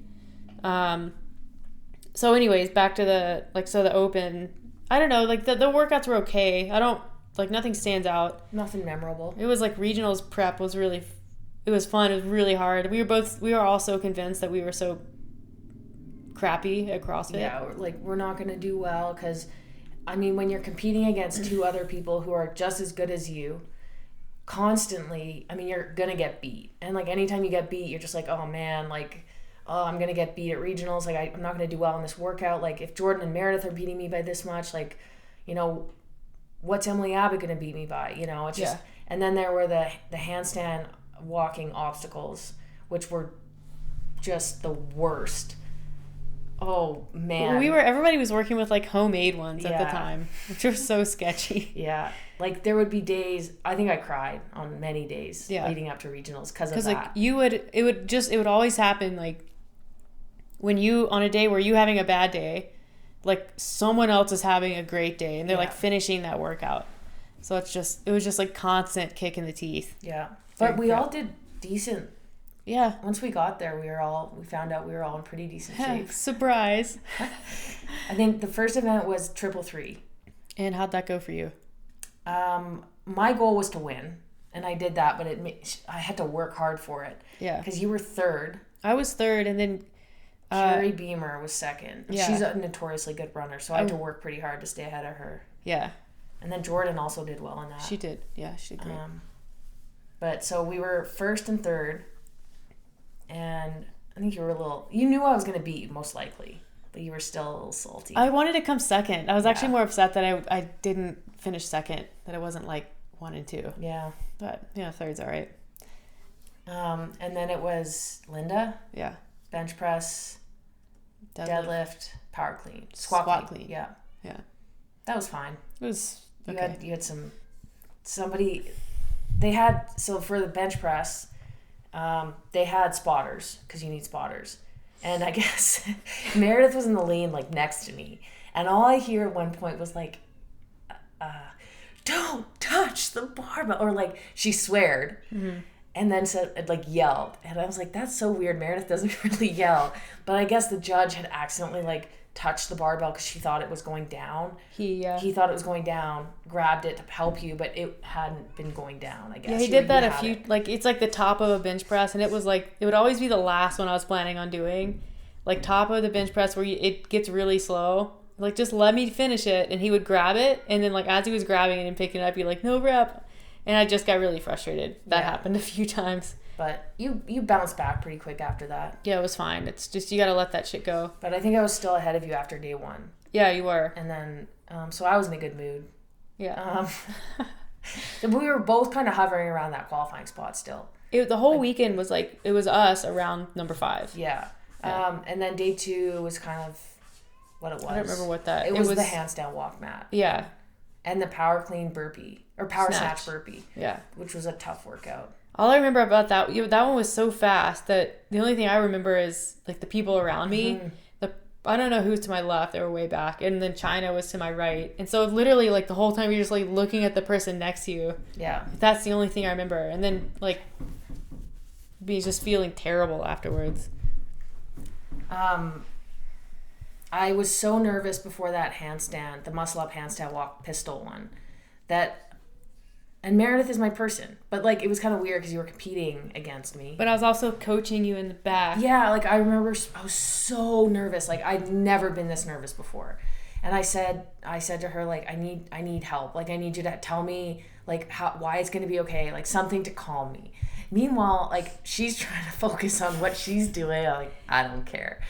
So anyways, back to the, like, so the open, I don't know, like the workouts were okay. I don't, like, nothing stands out. Nothing memorable. It was like regionals prep was really, it was fun. It was really hard. We were all so convinced that we were so crappy at CrossFit. Yeah, we're not going to do well because, I mean, when you're competing against two other people who are just as good as you, constantly, I mean, you're going to get beat. And, like, anytime you get beat, you're just like, oh, man, like, oh, I'm going to get beat at regionals. Like, I'm not going to do well in this workout. Like, if Jordan and Meredith are beating me by this much, like, you know, what's Emily Abbott going to beat me by? You know, it's just, and then there were the handstand walking obstacles, which were just the worst. Oh, man. Everybody was working with, like, homemade ones at the time, which were so sketchy. Yeah. Like, there would be days, I think I cried on many days leading up to regionals because of that. Like, it would always happen, like, when you, on a day where you having a bad day, like, someone else is having a great day, and they're, like, finishing that workout. So it was just, like, constant kick in the teeth. Yeah. But we all did decent. Yeah. Once we got there, we found out we were all in pretty decent shape. Surprise. I think the first event was 333. And how'd that go for you? My goal was to win, and I did that, but I had to work hard for it. Yeah. Because you were third. I was third, and then Carrie Beamer was second. Yeah. She's a notoriously good runner, so I had to work pretty hard to stay ahead of her. Yeah. And then Jordan also did well in that. She did. Yeah, she did. But so we were first and third, and I think you knew I was going to beat you most likely, but you were still a little salty. I wanted to come second. I was actually more upset that I didn't finish second, that I wasn't, like, 1 and 2. Yeah. But, yeah, third's all right. And then it was Linda. Yeah. Bench press, deadlift, power clean, squat clean. Yeah. Yeah. That was fine. It was okay. You had somebody, they had, so for the bench press, they had spotters, because you need spotters. And I guess Meredith was in the lane, like, next to me. And all I hear at one point was, like, don't touch the barbell. Or, like, she sweared. Mm-hmm. And then said, like, yelled. And I was like, that's so weird. Meredith doesn't really yell. But I guess the judge had accidentally, like, touched the barbell because she thought it was going down. He thought it was going down, grabbed it to help you, but it hadn't been going down, I guess. Yeah, he did that a few, like, it's like the top of a bench press, and it was like, it would always be the last one I was planning on doing. Like, top of the bench press where it gets really slow. Like, just let me finish it. And he would grab it, and then, like, as he was grabbing it and picking it up, he'd be like, no rep. And I just got really frustrated. That happened a few times. But you bounced back pretty quick after that. Yeah, it was fine. It's just, you got to let that shit go. But I think I was still ahead of you after day 1. Yeah, you were. And then, so I was in a good mood. Yeah. So we were both kind of hovering around that qualifying spot still. The whole weekend was like, it was us around number 5. Yeah. And then day 2 was kind of what it was. I don't remember what that... It was the handstand walk mat. Yeah. And the power clean burpee. Or power snatch burpee. Yeah. Which was a tough workout. All I remember about that one was so fast that the only thing I remember is, like, the people around me. Mm-hmm. I don't know who's to my left. They were way back. And then China was to my right. And so literally, like, the whole time you're just, like, looking at the person next to you. Yeah. That's the only thing I remember. And then, like, be just feeling terrible afterwards. I was so nervous before that handstand, the muscle up handstand walk pistol one, and Meredith is my person, but, like, it was kind of weird because you were competing against me. But I was also coaching you in the back. Yeah, like, I remember I was so nervous. Like, I'd never been this nervous before. And I said to her, like, I need help. Like, I need you to tell me, like, why it's going to be okay, like, something to calm me. Meanwhile, like, she's trying to focus on what she's doing. I'm like, I don't care.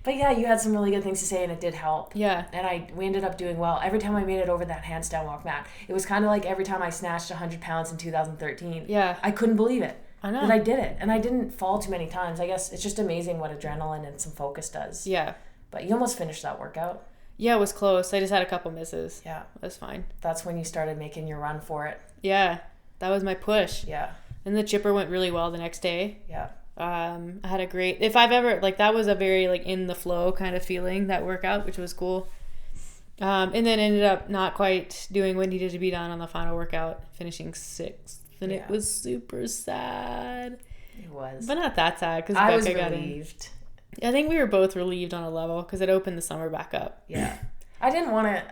But yeah, you had some really good things to say, and it did help. Yeah. And we ended up doing well. Every time I made it over that handstand walk mat, it was kind of like every time I snatched 100 pounds in 2013. Yeah. I couldn't believe it. I know. That I did it. And I didn't fall too many times. I guess it's just amazing what adrenaline and some focus does. Yeah. But you almost finished that workout. Yeah, it was close. I just had a couple misses. Yeah. It was fine. That's when you started making your run for it. Yeah. That was my push. Yeah. And the chipper went really well the next day. Yeah. I had a great, if I've ever, like, that was a very, like, in the flow kind of feeling, that workout, which was cool. And then ended up not quite doing what needed to be done on the final workout, finishing 6th. And it was super sad. It was. But not that sad, because I was Becca got relieved. I think we were both relieved on a level because it opened the summer back up. Yeah. I didn't want to...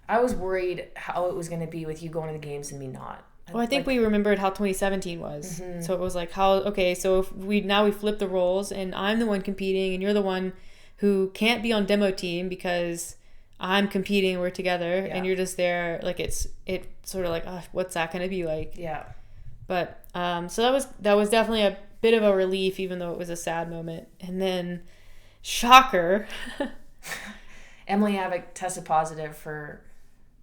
I was worried how it was going to be with you going to the games and me not. Well, I think we remembered how 2017 was. Mm-hmm. So it was like, so if we flip the roles and I'm the one competing and you're the one who can't be on demo team because I'm competing, we're together, and you're just there, like it's sort of like, oh, what's that going to be like? Yeah. But so that was definitely a bit of a relief, even though it was a sad moment. And then, shocker, Emily Abbott tested positive for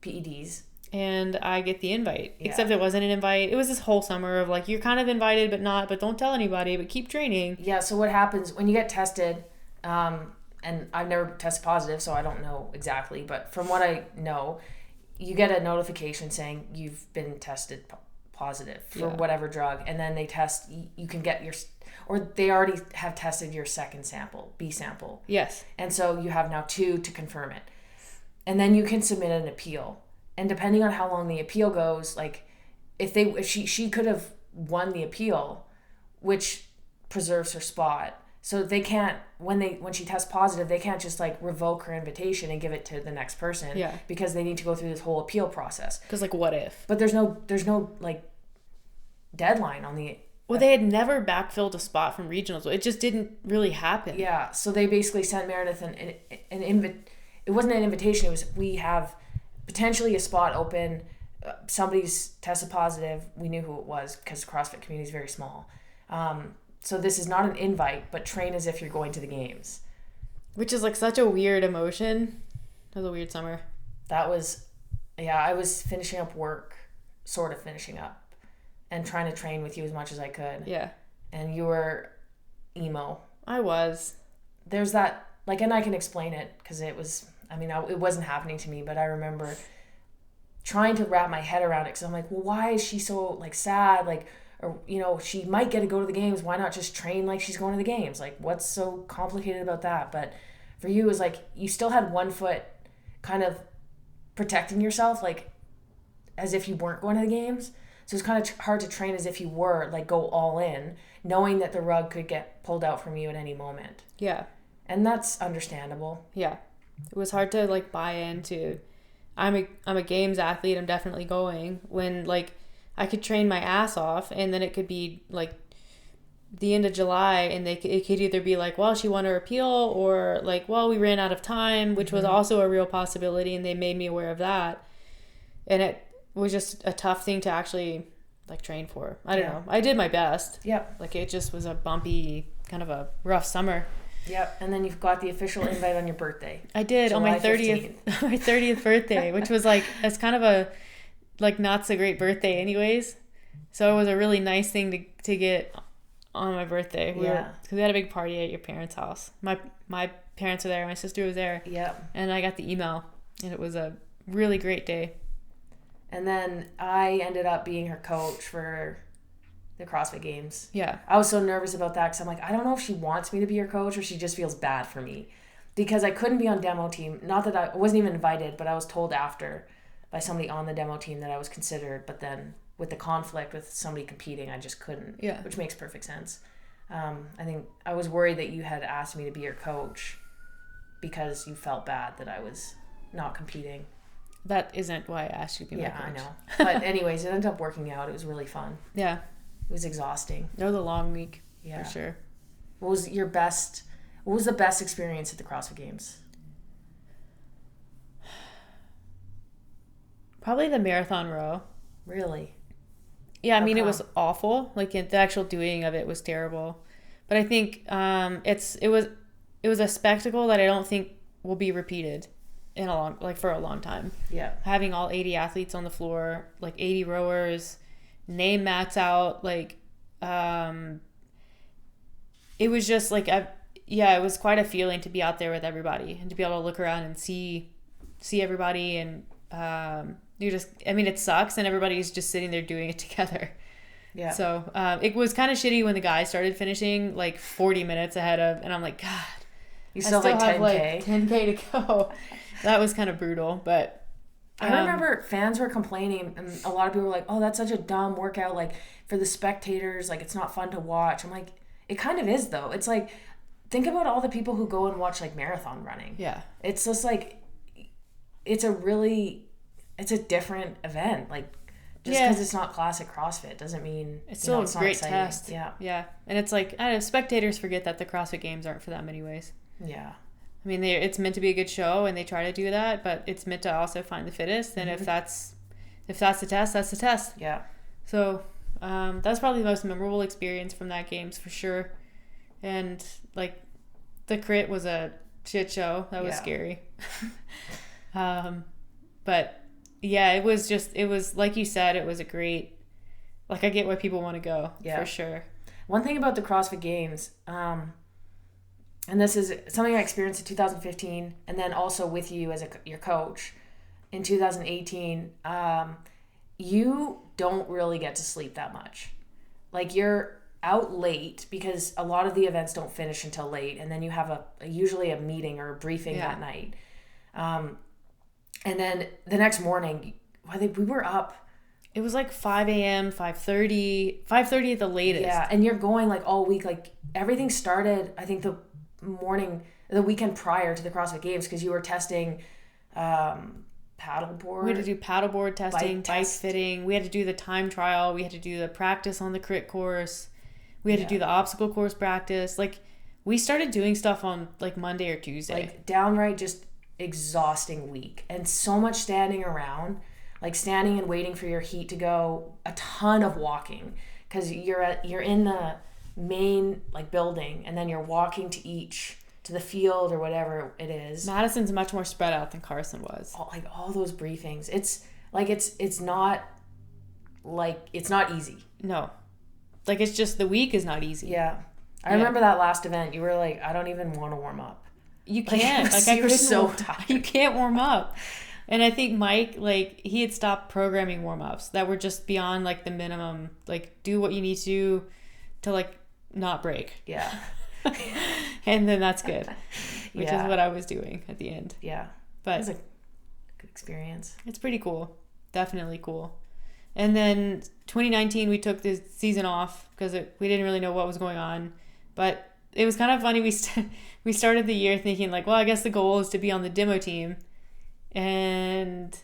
PEDs. And I get the invite. Yeah. Except it wasn't an invite. It was this whole summer of like, you're kind of invited, but don't tell anybody, but keep training. Yeah, so what happens when you get tested, and I've never tested positive, so I don't know exactly, but from what I know, you get a notification saying you've been tested positive for whatever drug, and then they test, you can get or they already have tested your second sample, B sample. Yes. And so you have now 2 to confirm it. And then you can submit an appeal. And depending on how long the appeal goes, like if she could have won the appeal, which preserves her spot. So they can't, when she tests positive, they can't just like revoke her invitation and give it to the next person. Yeah. Because they need to go through this whole appeal process. Because like, what if? But there's no like deadline on the. Well, they had never backfilled a spot from regionals. It just didn't really happen. Yeah. So they basically sent Meredith it wasn't an invitation. It was, we have potentially a spot open. Somebody's tested positive. We knew who it was because the CrossFit community is very small. So this is not an invite, but train as if you're going to the games. Which is like such a weird emotion. It was a weird summer. That was, I was finishing up work, sort of finishing up, and trying to train with you as much as I could. Yeah. And you were emo. I was. There's that, like, and I can explain it because it was, it wasn't happening to me, but I remember trying to wrap my head around it because I'm like, well, why is she so like sad? Like, or, she might get to go to the games. Why not just train like she's going to the games? Like, what's so complicated about that? But for you, it was like you still had one foot kind of protecting yourself, like as if you weren't going to the games. So it's kind of hard to train as if you were, like go all in, knowing that the rug could get pulled out from you at any moment. Yeah. And that's understandable. Yeah. It was hard to like buy into, I'm a games athlete, I'm definitely going, when like I could train my ass off and then it could be like the end of July and it could either be like, well, she won her appeal, or like, well, we ran out of time, which was also a real possibility, and they made me aware of that. And it was just a tough thing to actually like train for. I don't know. I did my best. Yep. Like it just was a bumpy, kind of a rough summer. Yep. And then you've got the official invite on your birthday. I did, July on my 30th 15th. My 30th birthday, which was like, it's kind of a like not so great birthday anyways. So it was a really nice thing to get on my birthday. Because we had a big party at your parents' house. My parents were there, my sister was there. Yep. And I got the email, and it was a really great day. And then I ended up being her coach for the CrossFit Games. Yeah. I was so nervous about that because I'm like, I don't know if she wants me to be her coach or she just feels bad for me. Because I couldn't be on demo team. Not that I wasn't even invited, but I was told after by somebody on the demo team that I was considered. But then with the conflict with somebody competing, I just couldn't. Yeah. Which makes perfect sense. I think I was worried that you had asked me to be your coach because you felt bad that I was not competing. That isn't why I asked you to be my coach. Yeah, I know. But anyways, it ended up working out. It was really fun. Yeah. It was exhausting. It was a long week. Yeah. For sure. What was the best experience at the CrossFit Games? It the marathon row. Really? Yeah, it was awful. Like the actual doing of it was terrible. But I think it was a spectacle that I don't think will be repeated for a long time. Yeah. Having all 80 athletes on the floor, like 80 rowers, name mats out, like it was just like it was quite a feeling to be out there with everybody and to be able to look around and see everybody, and it sucks and everybody's just sitting there doing it together. Yeah. So it was kind of shitty when the guys started finishing like 40 minutes ahead of, and I'm like, God, you still have like 10K. 10K to go. That was kind of brutal, but I remember fans were complaining, and a lot of people were like, oh, that's such a dumb workout, like for the spectators, like it's not fun to watch. I'm like, it kind of is though. It's like think about all the people who go and watch like marathon running. Yeah. It's just like, it's a different event. Like, just because it's not classic CrossFit doesn't mean it's still a great exciting. test. Yeah. And it's like, I don't know, spectators forget that the CrossFit Games aren't for them anyways. Yeah. I mean, it's meant to be a good show, and they try to do that, but it's meant to also find the fittest. And if that's the test, that's the test. Yeah. So that's probably the most memorable experience from that Games for sure. And like, the crit was a shit show. That was scary. But yeah, it was like you said, it was a great, like, I get why people want to go for sure. One thing about the CrossFit Games, and this is something I experienced in 2015, and then also with you as your coach in 2018, you don't really get to sleep that much. Like, you're out late because a lot of the events don't finish until late, and then you have usually a meeting or a briefing that night. And then the next morning, I think we were up. It was like 5 a.m., 5:30 at the latest. Yeah, and you're going like all week. Like, everything started, I think, the weekend prior to the CrossFit Games, because you were testing paddleboard. We had to do paddleboard testing, bike fitting. We had to do the time trial. We had to do the practice on the crit course. We had to do the obstacle course practice. Like, we started doing stuff on like Monday or Tuesday. Like, downright just exhausting week, and so much standing around, like standing and waiting for your heat to go, a ton of walking, because you're in the main like building, and then you're walking to the field or whatever it is. Madison's much more spread out than Carson was. All those briefings, it's like it's not easy. No, like, it's just, the week is not easy. I remember that last event, you were like, I don't even want to warm up. You can't. Like, you're so tired. You can't warm up. And I think Mike, like, he had stopped programming warm-ups that were just beyond, like, the minimum. Like, do what you need to like, not break. Yeah. And then that's good. Which is what I was doing at the end. Yeah. But it was a good experience. It's pretty cool. Definitely cool. And then 2019, we took the season off because we didn't really know what was going on. But it was kind of funny. We started the year thinking, like, well, I guess the goal is to be on the demo team. And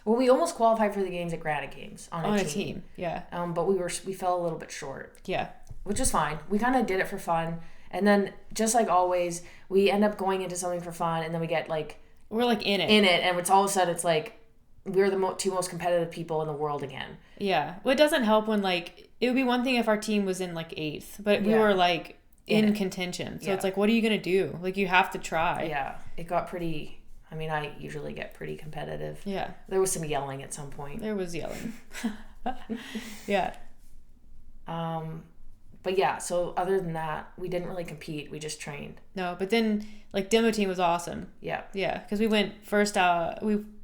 well, we almost qualified for the games at Granite Games on a team. Yeah. But we fell a little bit short. Yeah. Which is fine. We kind of did it for fun. And then, just like always, we end up going into something for fun, and then we get like, we're like in it. And it's all of a sudden, it's like, we're the two most competitive people in the world again. Yeah. Well, it doesn't help when, like, it would be one thing if our team was in like 8th, but we were like in contention. So it's like, what are you going to do? Like, you have to try. Yeah. It got pretty, I mean, I usually get pretty competitive. Yeah. There was some yelling at some point. There was yelling. Yeah. But yeah, so other than that, we didn't really compete. We just trained. No, but then, like, demo team was awesome. Yeah. Yeah, because we went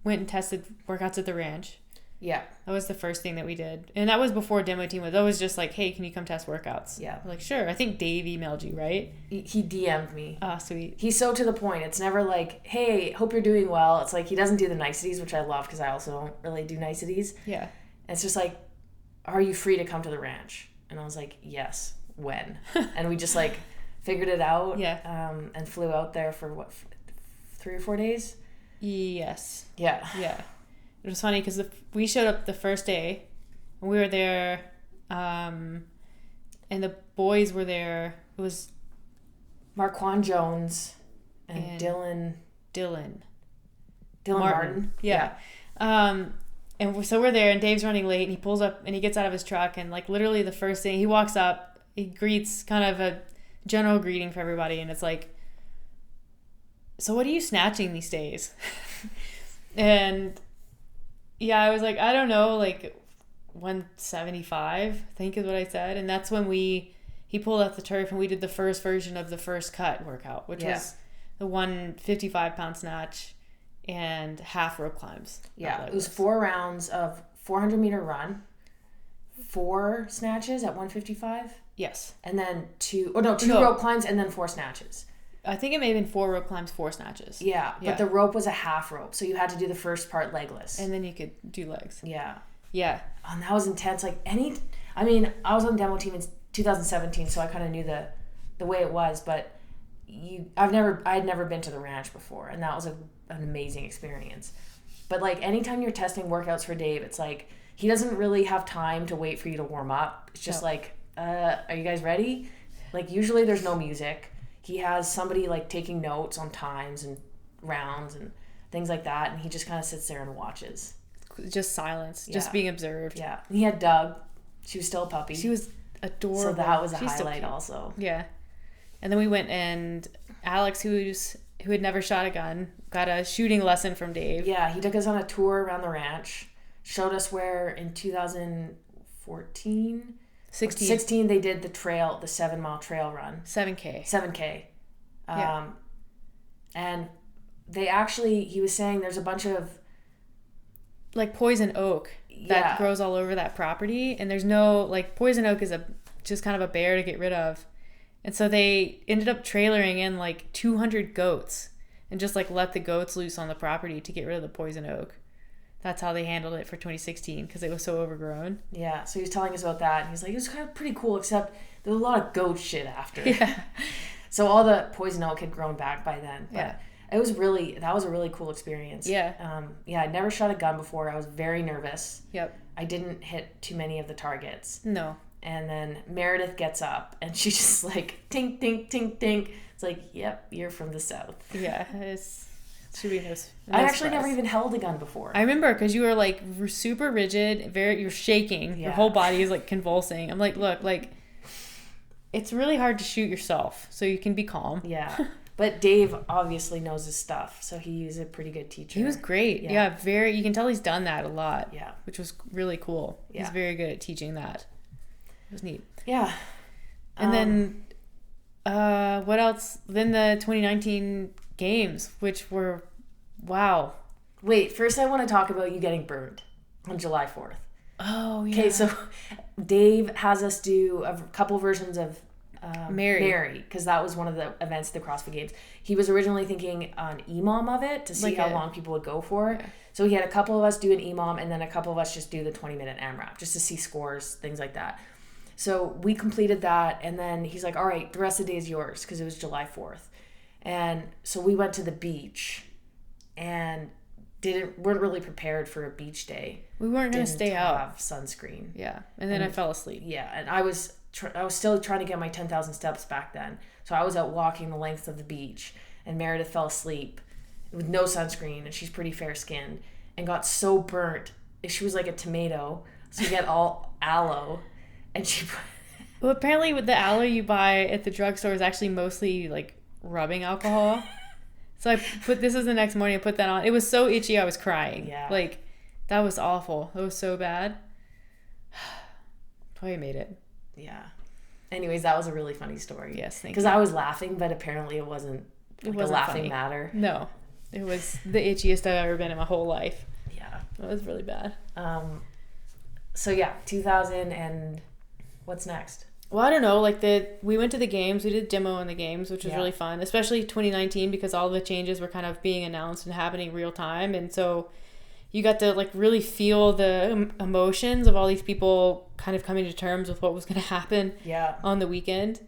and tested workouts at the ranch. Yeah. That was the first thing that we did. And that was before demo team was. That was just like, hey, can you come test workouts? Yeah. We're like, sure. I think Dave emailed you, right? He DM'd me. Ah, sweet. He's so to the point. It's never like, hey, hope you're doing well. It's like, he doesn't do the niceties, which I love because I also don't really do niceties. Yeah. And it's just like, are you free to come to the ranch? And I was like, yes. When? And we just like figured it out. Yeah. And flew out there for 3 or 4 days? Yes. Yeah. Yeah. It was funny because we showed up the first day, and we were there, and the boys were there. It was Marquand Jones and Dylan Martin. Yeah. And so we're there, and Dave's running late, and he pulls up, and he gets out of his truck, and like literally the first thing, he walks up, he greets, kind of a general greeting for everybody, and it's like, so what are you snatching these days? And yeah, I was like, I don't know, like 175, I think is what I said. And that's when he pulled out the turf, and we did the first version of the first cut workout, which was the 155-pound snatch and half rope climbs. Yeah, it was 4 rounds of 400-meter run, 4 snatches at 155. Yes. And then 2 rope climbs and then 4 snatches. I think it may have been 4 rope climbs, 4 snatches. Yeah, but the rope was a half rope, so you had to do the first part legless. And then you could do legs. Yeah. Yeah. Oh, and that was intense. Like I was on the demo team in 2017, so I kind of knew the way it was, but I had never been to the ranch before, and that was an amazing experience. But like anytime you're testing workouts for Dave, it's like he doesn't really have time to wait for you to warm up. It's just like, are you guys ready? Like usually there's no music. He has somebody like taking notes on times and rounds and things like that, and he just kind of sits there and watches. Just silence, just being observed. Yeah. And he had Doug. She was still a puppy. She was adorable. So that was a highlight also. Yeah. And then we went, and Alex, who had never shot a gun, got a shooting lesson from Dave. Yeah, he took us on a tour around the ranch, showed us where in 2014... 16 they did the 7-mile trail run. 7K. And they actually, he was saying there's a bunch of... like poison oak that grows all over that property. And there's no, like, poison oak is just kind of a bear to get rid of. And so they ended up trailering in like 200 goats and just like let the goats loose on the property to get rid of the poison oak. That's how they handled it for 2016 because it was so overgrown. Yeah, so he was telling us about that. And he's like, it was kind of pretty cool, except there was a lot of goat shit after. Yeah. So all the poison oak had grown back by then. But that was a really cool experience. Yeah. I'd never shot a gun before. I was very nervous. Yep. I didn't hit too many of the targets. No. And then Meredith gets up and she's just like, tink, tink, tink, tink. It's like, yep, you're from the South. Yeah, it should be no I actually never even held a gun before. I remember because you were like super rigid, you're shaking. Yeah. Your whole body is like convulsing. I'm like, look, like it's really hard to shoot yourself, so you can be calm. Yeah. But Dave obviously knows his stuff, so he's a pretty good teacher. He was great. Yeah, you can tell he's done that a lot. Yeah. Which was really cool. Yeah. He's very good at teaching that. It was neat. Yeah. And then what else? Then the 2019 games, which were, wow. Wait, first I want to talk about you getting burned on July 4th. Oh, yeah. Okay, so Dave has us do a couple versions of Mary, because that was one of the events at the CrossFit Games. He was originally thinking an EMOM of it to see how long people would go for. Yeah. So he had a couple of us do an EMOM and then a couple of us just do the 20-minute AMRAP just to see scores, things like that. So we completed that, and then he's like, all right, the rest of the day is yours, because it was July 4th. And so we went to the beach and weren't really prepared for a beach day. We weren't going to stay out. Have sunscreen. Yeah, and then I fell asleep. Yeah, and I was still trying to get my 10,000 steps back then. So I was out walking the length of the beach, and Meredith fell asleep with no sunscreen, and she's pretty fair-skinned, and got so burnt. She was like a tomato, so you get all aloe. And well, apparently with the aloe you buy at the drugstore is actually mostly like rubbing alcohol. So this was the next morning, I put that on. It was so itchy I was crying. Yeah. Like, that was awful. It was so bad. That's why you made it. Yeah. Anyways, that was a really funny story. Yes, thank you. Because I was laughing, but apparently it wasn't a laughing funny. matter. No. It was the itchiest I've ever been in my whole life. Yeah. It was really bad. So yeah, 2000 and what's next? Well, I don't know. Like we went to the games. We did demo in the games, which was really fun, especially 2019 because all the changes were kind of being announced and happening real time, and so you got to like really feel the emotions of all these people kind of coming to terms with what was going to happen on the weekend,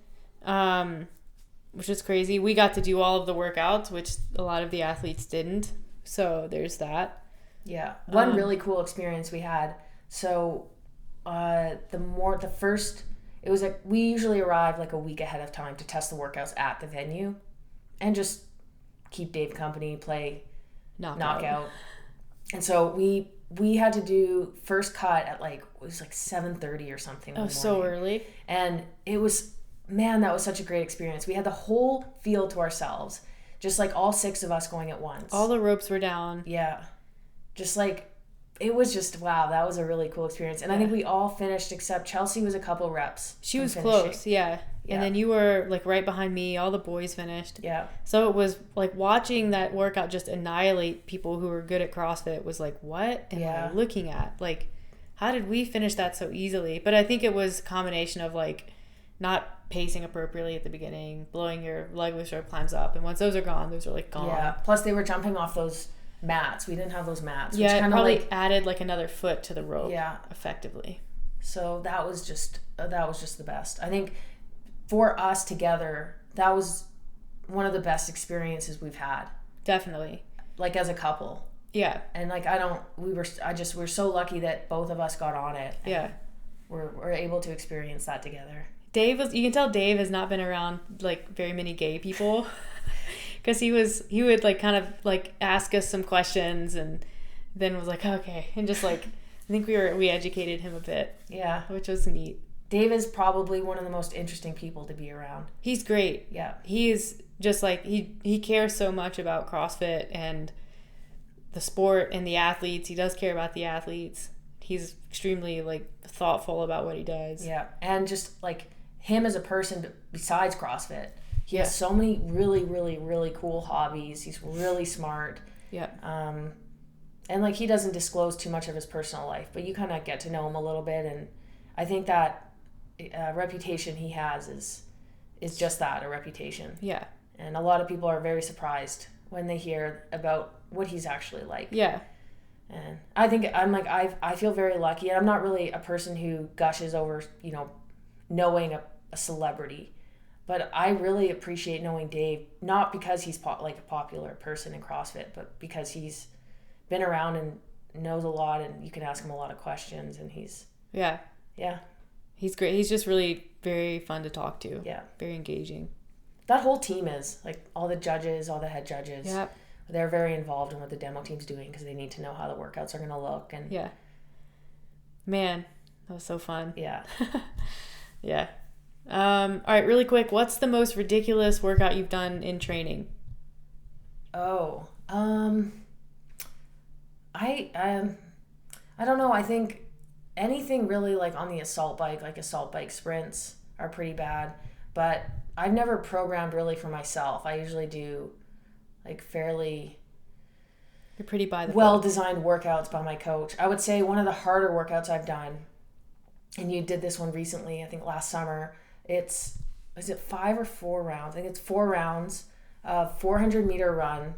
which is crazy. We got to do all of the workouts, which a lot of the athletes didn't. So there's that. Yeah, one really cool experience we had. So it was like we usually arrive like a week ahead of time to test the workouts at the venue and just keep Dave company, play knockout. And so we had to do first cut at like, it was like 7:30 or something. Oh, so early. And it was, man, that was such a great experience. We had the whole field to ourselves, just like all 6 of us going at once. All the ropes were down. Yeah. Just like, it was just, wow, that was a really cool experience. And I think we all finished except Chelsea was a couple reps. She was close, yeah. And then you were like right behind me. All the boys finished. Yeah. So it was like watching that workout just annihilate people who were good at CrossFit was like, what am I looking at? Like, how did we finish that so easily? But I think it was a combination of like not pacing appropriately at the beginning, blowing your leg loose rope climbs up. And once those are gone, those are like gone. Yeah. Plus they were jumping off those mats. We didn't have those mats. Yeah, which it probably added like another foot to the rope. Yeah. Effectively. So that was just the best. I think for us together, that was one of the best experiences we've had. Definitely. Like as a couple. Yeah. And like we're so lucky that both of us got on it. Yeah. We're able to experience that together. You can tell Dave has not been around like very many gay people because he would like kind of like ask us some questions and then was like, okay. And just like, I think we educated him a bit. Yeah. Which was neat. Dave is probably one of the most interesting people to be around. He's great. Yeah. He's just like, he cares so much about CrossFit and the sport and the athletes. He does care about the athletes. He's extremely like thoughtful about what he does. Yeah. And just like him as a person besides CrossFit, he has so many really, really, really cool hobbies. He's really smart. Yeah. And like he doesn't disclose too much of his personal life, but you kind of get to know him a little bit. And I think that reputation he has is just that, a reputation. Yeah. And a lot of people are very surprised when they hear about what he's actually like. Yeah. And I think I feel very lucky. And I'm not really a person who gushes over, knowing a celebrity. But I really appreciate knowing Dave, not because he's like a popular person in CrossFit, but because he's been around and knows a lot and you can ask him a lot of questions and he's... Yeah. Yeah. He's great. He's just really very fun to talk to. Yeah. Very engaging. That whole team is, like all the judges, all the head judges. Yeah. They're very involved in what the demo team's doing because they need to know how the workouts are going to look. And yeah. Man, that was so fun. Yeah. Yeah. All right, really quick. What's the most ridiculous workout you've done in training? Oh, I don't know. I think anything really like on the assault bike, like assault bike sprints are pretty bad, but I've never programmed really for myself. I usually do like fairly You're pretty by the well-designed workouts by my coach. I would say one of the harder workouts I've done, and you did this one recently, I think last summer, is it 5 or 4 rounds? I think it's 4 rounds, 400 meter run,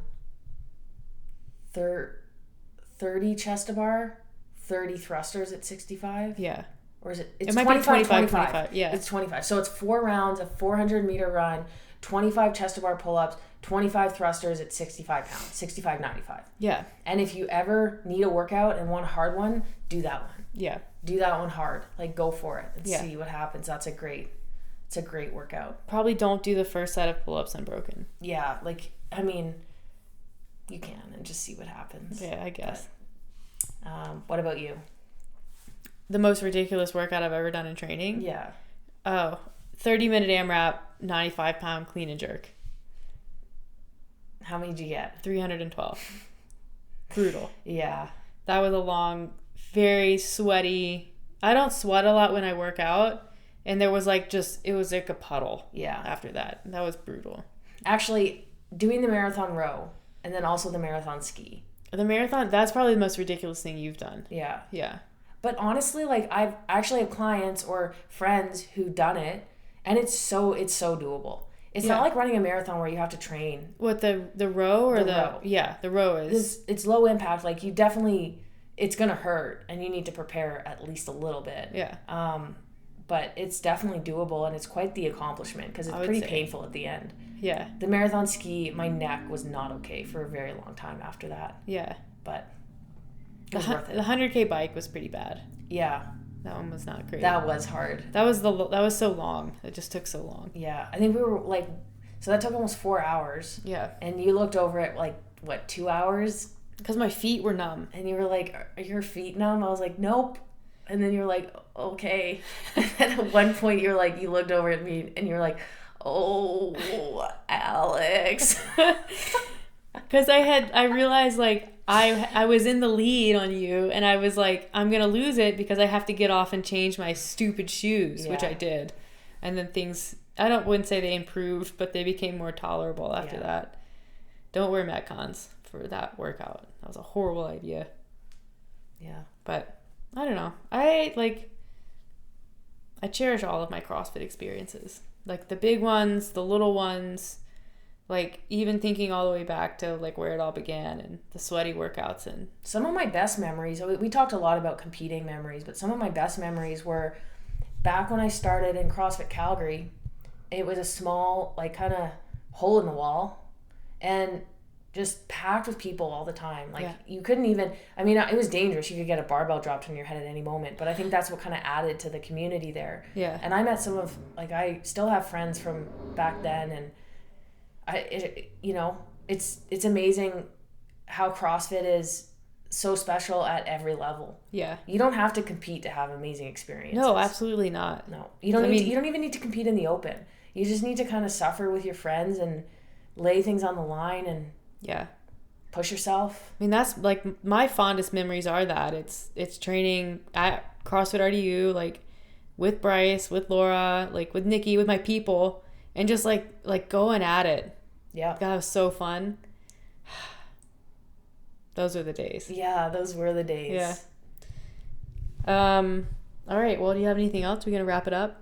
30 chest to bar, 30 thrusters at 65. Yeah. Or is it? It's it might 25, be 25. Yeah. It's 25. So it's 4 rounds of 400 meter run, 25 chest to bar pull-ups, 25 thrusters at 65 pounds, 65.95. Yeah. And if you ever need a workout and want a hard one, do that one. Yeah. Do that one hard. Like go for it and see what happens. It's a great workout. Probably don't do the first set of pull-ups unbroken. Yeah. Like, I mean, you can and just see what happens. Yeah, I guess. But, what about you? The most ridiculous workout I've ever done in training? Yeah. Oh, 30-minute AMRAP, 95-pound clean and jerk. How many did you get? 312. Brutal. Yeah. That was a long, very sweaty. I don't sweat a lot when I work out. And there was like it was like a puddle. Yeah. After that. That was brutal. Actually, doing the marathon row and then also the marathon ski. The marathon, that's probably the most ridiculous thing you've done. Yeah. Yeah. But honestly, like I've actually have clients or friends who done it and it's so doable. It's not like running a marathon where you have to train. What, the row or the row? Yeah, the row is. It's low impact. Like you definitely, it's going to hurt and you need to prepare at least a little bit. Yeah. But it's definitely doable and it's quite the accomplishment because it's pretty painful at the end. Yeah. The marathon ski, my neck was not okay for a very long time after that. Yeah. But it was worth it. The 100K bike was pretty bad. Yeah. That one was not great. That was hard. That was so long. It just took so long. Yeah. I think we were like, so that took almost 4 hours. Yeah. And you looked over at like, what, 2 hours? Because my feet were numb. And you were like, are your feet numb? I was like, nope. And then you're like, okay. And at one point you're like, you looked over at me and you're like, oh, Alex. Because I realized like I was in the lead on you and I was like, I'm going to lose it because I have to get off and change my stupid shoes, which I did. And then things, wouldn't say they improved, but they became more tolerable after that. Don't wear Metcons for that workout. That was a horrible idea. Yeah. But I don't know. I cherish all of my CrossFit experiences. Like the big ones, the little ones, like even thinking all the way back to like where it all began and the sweaty workouts. And some of my best memories, we talked a lot about competing memories, but some of my best memories were back when I started in CrossFit Calgary. It was a small, like kind of hole in the wall, and just packed with people all the time. Like you couldn't even, I mean, it was dangerous. You could get a barbell dropped on your head at any moment, but I think that's what kind of added to the community there. Yeah. And I met some of, like, I still have friends from back then, and it's amazing how CrossFit is so special at every level. Yeah. You don't have to compete to have amazing experiences. No, absolutely not. No. You don't even need to compete in the open. You just need to kind of suffer with your friends and lay things on the line and push yourself. I mean, that's like my fondest memories are that it's training at CrossFit RDU, like with Bryce, with Laura, like with Nikki, with my people, and just like going at it. Yeah. God, it was so fun. Those are the days. Yeah, those were the days. Yeah. All right. Well, do you have anything else? We're gonna wrap it up.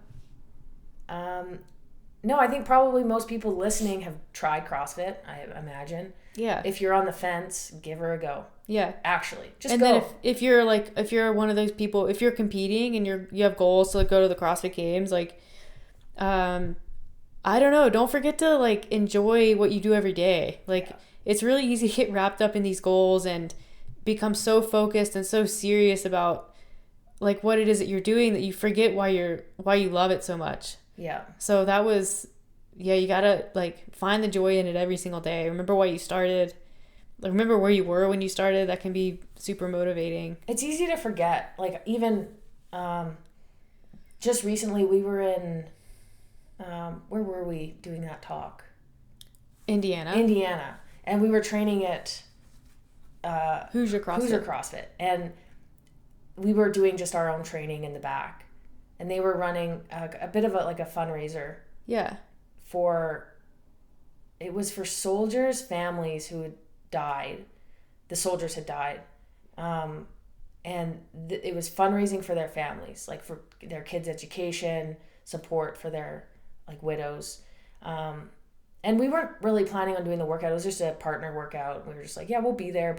No, I think probably most people listening have tried CrossFit, I imagine. Yeah. If you're on the fence, give her a go. Yeah. Actually, just and go. And then if you're one of those people, if you're competing and you have goals to like, go to the CrossFit Games, like, I don't know, don't forget to like enjoy what you do every day. Like, it's really easy to get wrapped up in these goals and become so focused and so serious about like what it is that you're doing that you forget why you love it so much. Yeah. So that was, you gotta like find the joy in it every single day. Remember why you started. Like, remember where you were when you started. That can be super motivating. It's easy to forget. Like, even just recently we were in, where were we doing that talk? Indiana. And we were training at Hoosier CrossFit. And we were doing just our own training in the back. And they were running a bit of a fundraiser. Yeah. It was for soldiers' families who had died. The soldiers had died. And it was fundraising for their families, like for their kids' education, support for their like widows. And we weren't really planning on doing the workout. It was just a partner workout. We were just like, yeah, we'll be there.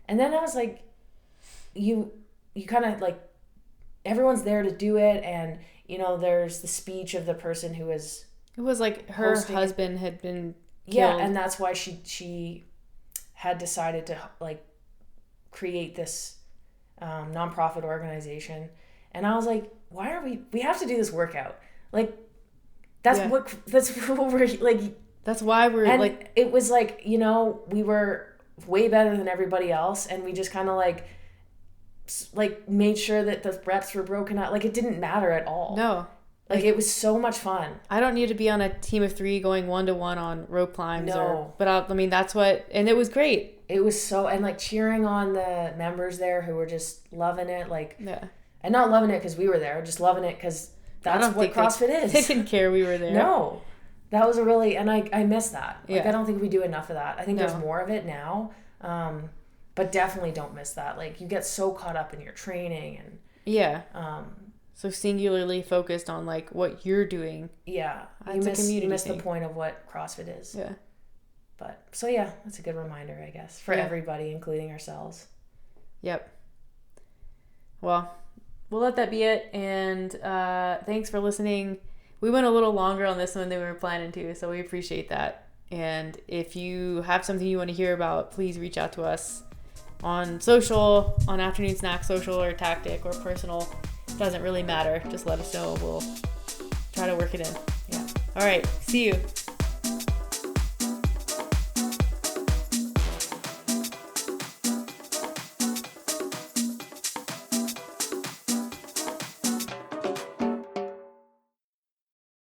And then I was like, you kind of like, everyone's there to do it. And, there's the speech of the person who was... It was like her husband had been killed. Yeah, and that's why she had decided to like create this nonprofit organization. And I was like, we have to do this workout. Like, that's what we're like. That's why we're and like, it was like, we were way better than everybody else. And we just kind of like made sure that the reps were broken out. Like, it didn't matter at all. No. Like, it was so much fun. I don't need to be on a team of 3 going 1-to-1 on rope climbs. No. That's what, and it was great. It was so, and like cheering on the members there who were just loving it. Like, and not loving it because we were there, just loving it because that's what CrossFit is. They didn't care we were there. No. That was and I miss that. Like, Yeah. I don't think we do enough of that. I think there's more of it now. But definitely don't miss that. Like, you get so caught up in your training and... Yeah. So singularly focused on like what you're doing. Yeah. You miss the point of what CrossFit is. Yeah. But so yeah, that's a good reminder, I guess, for everybody, including ourselves. Yep. Well, we'll let that be it. And thanks for listening. We went a little longer on this one than we were planning to, so we appreciate that. And if you have something you want to hear about, please reach out to us on social, on Afternoon Snack Social or Tactic or personal. Doesn't really matter. Just let us know. We'll try to work it in. Yeah. All right. See you.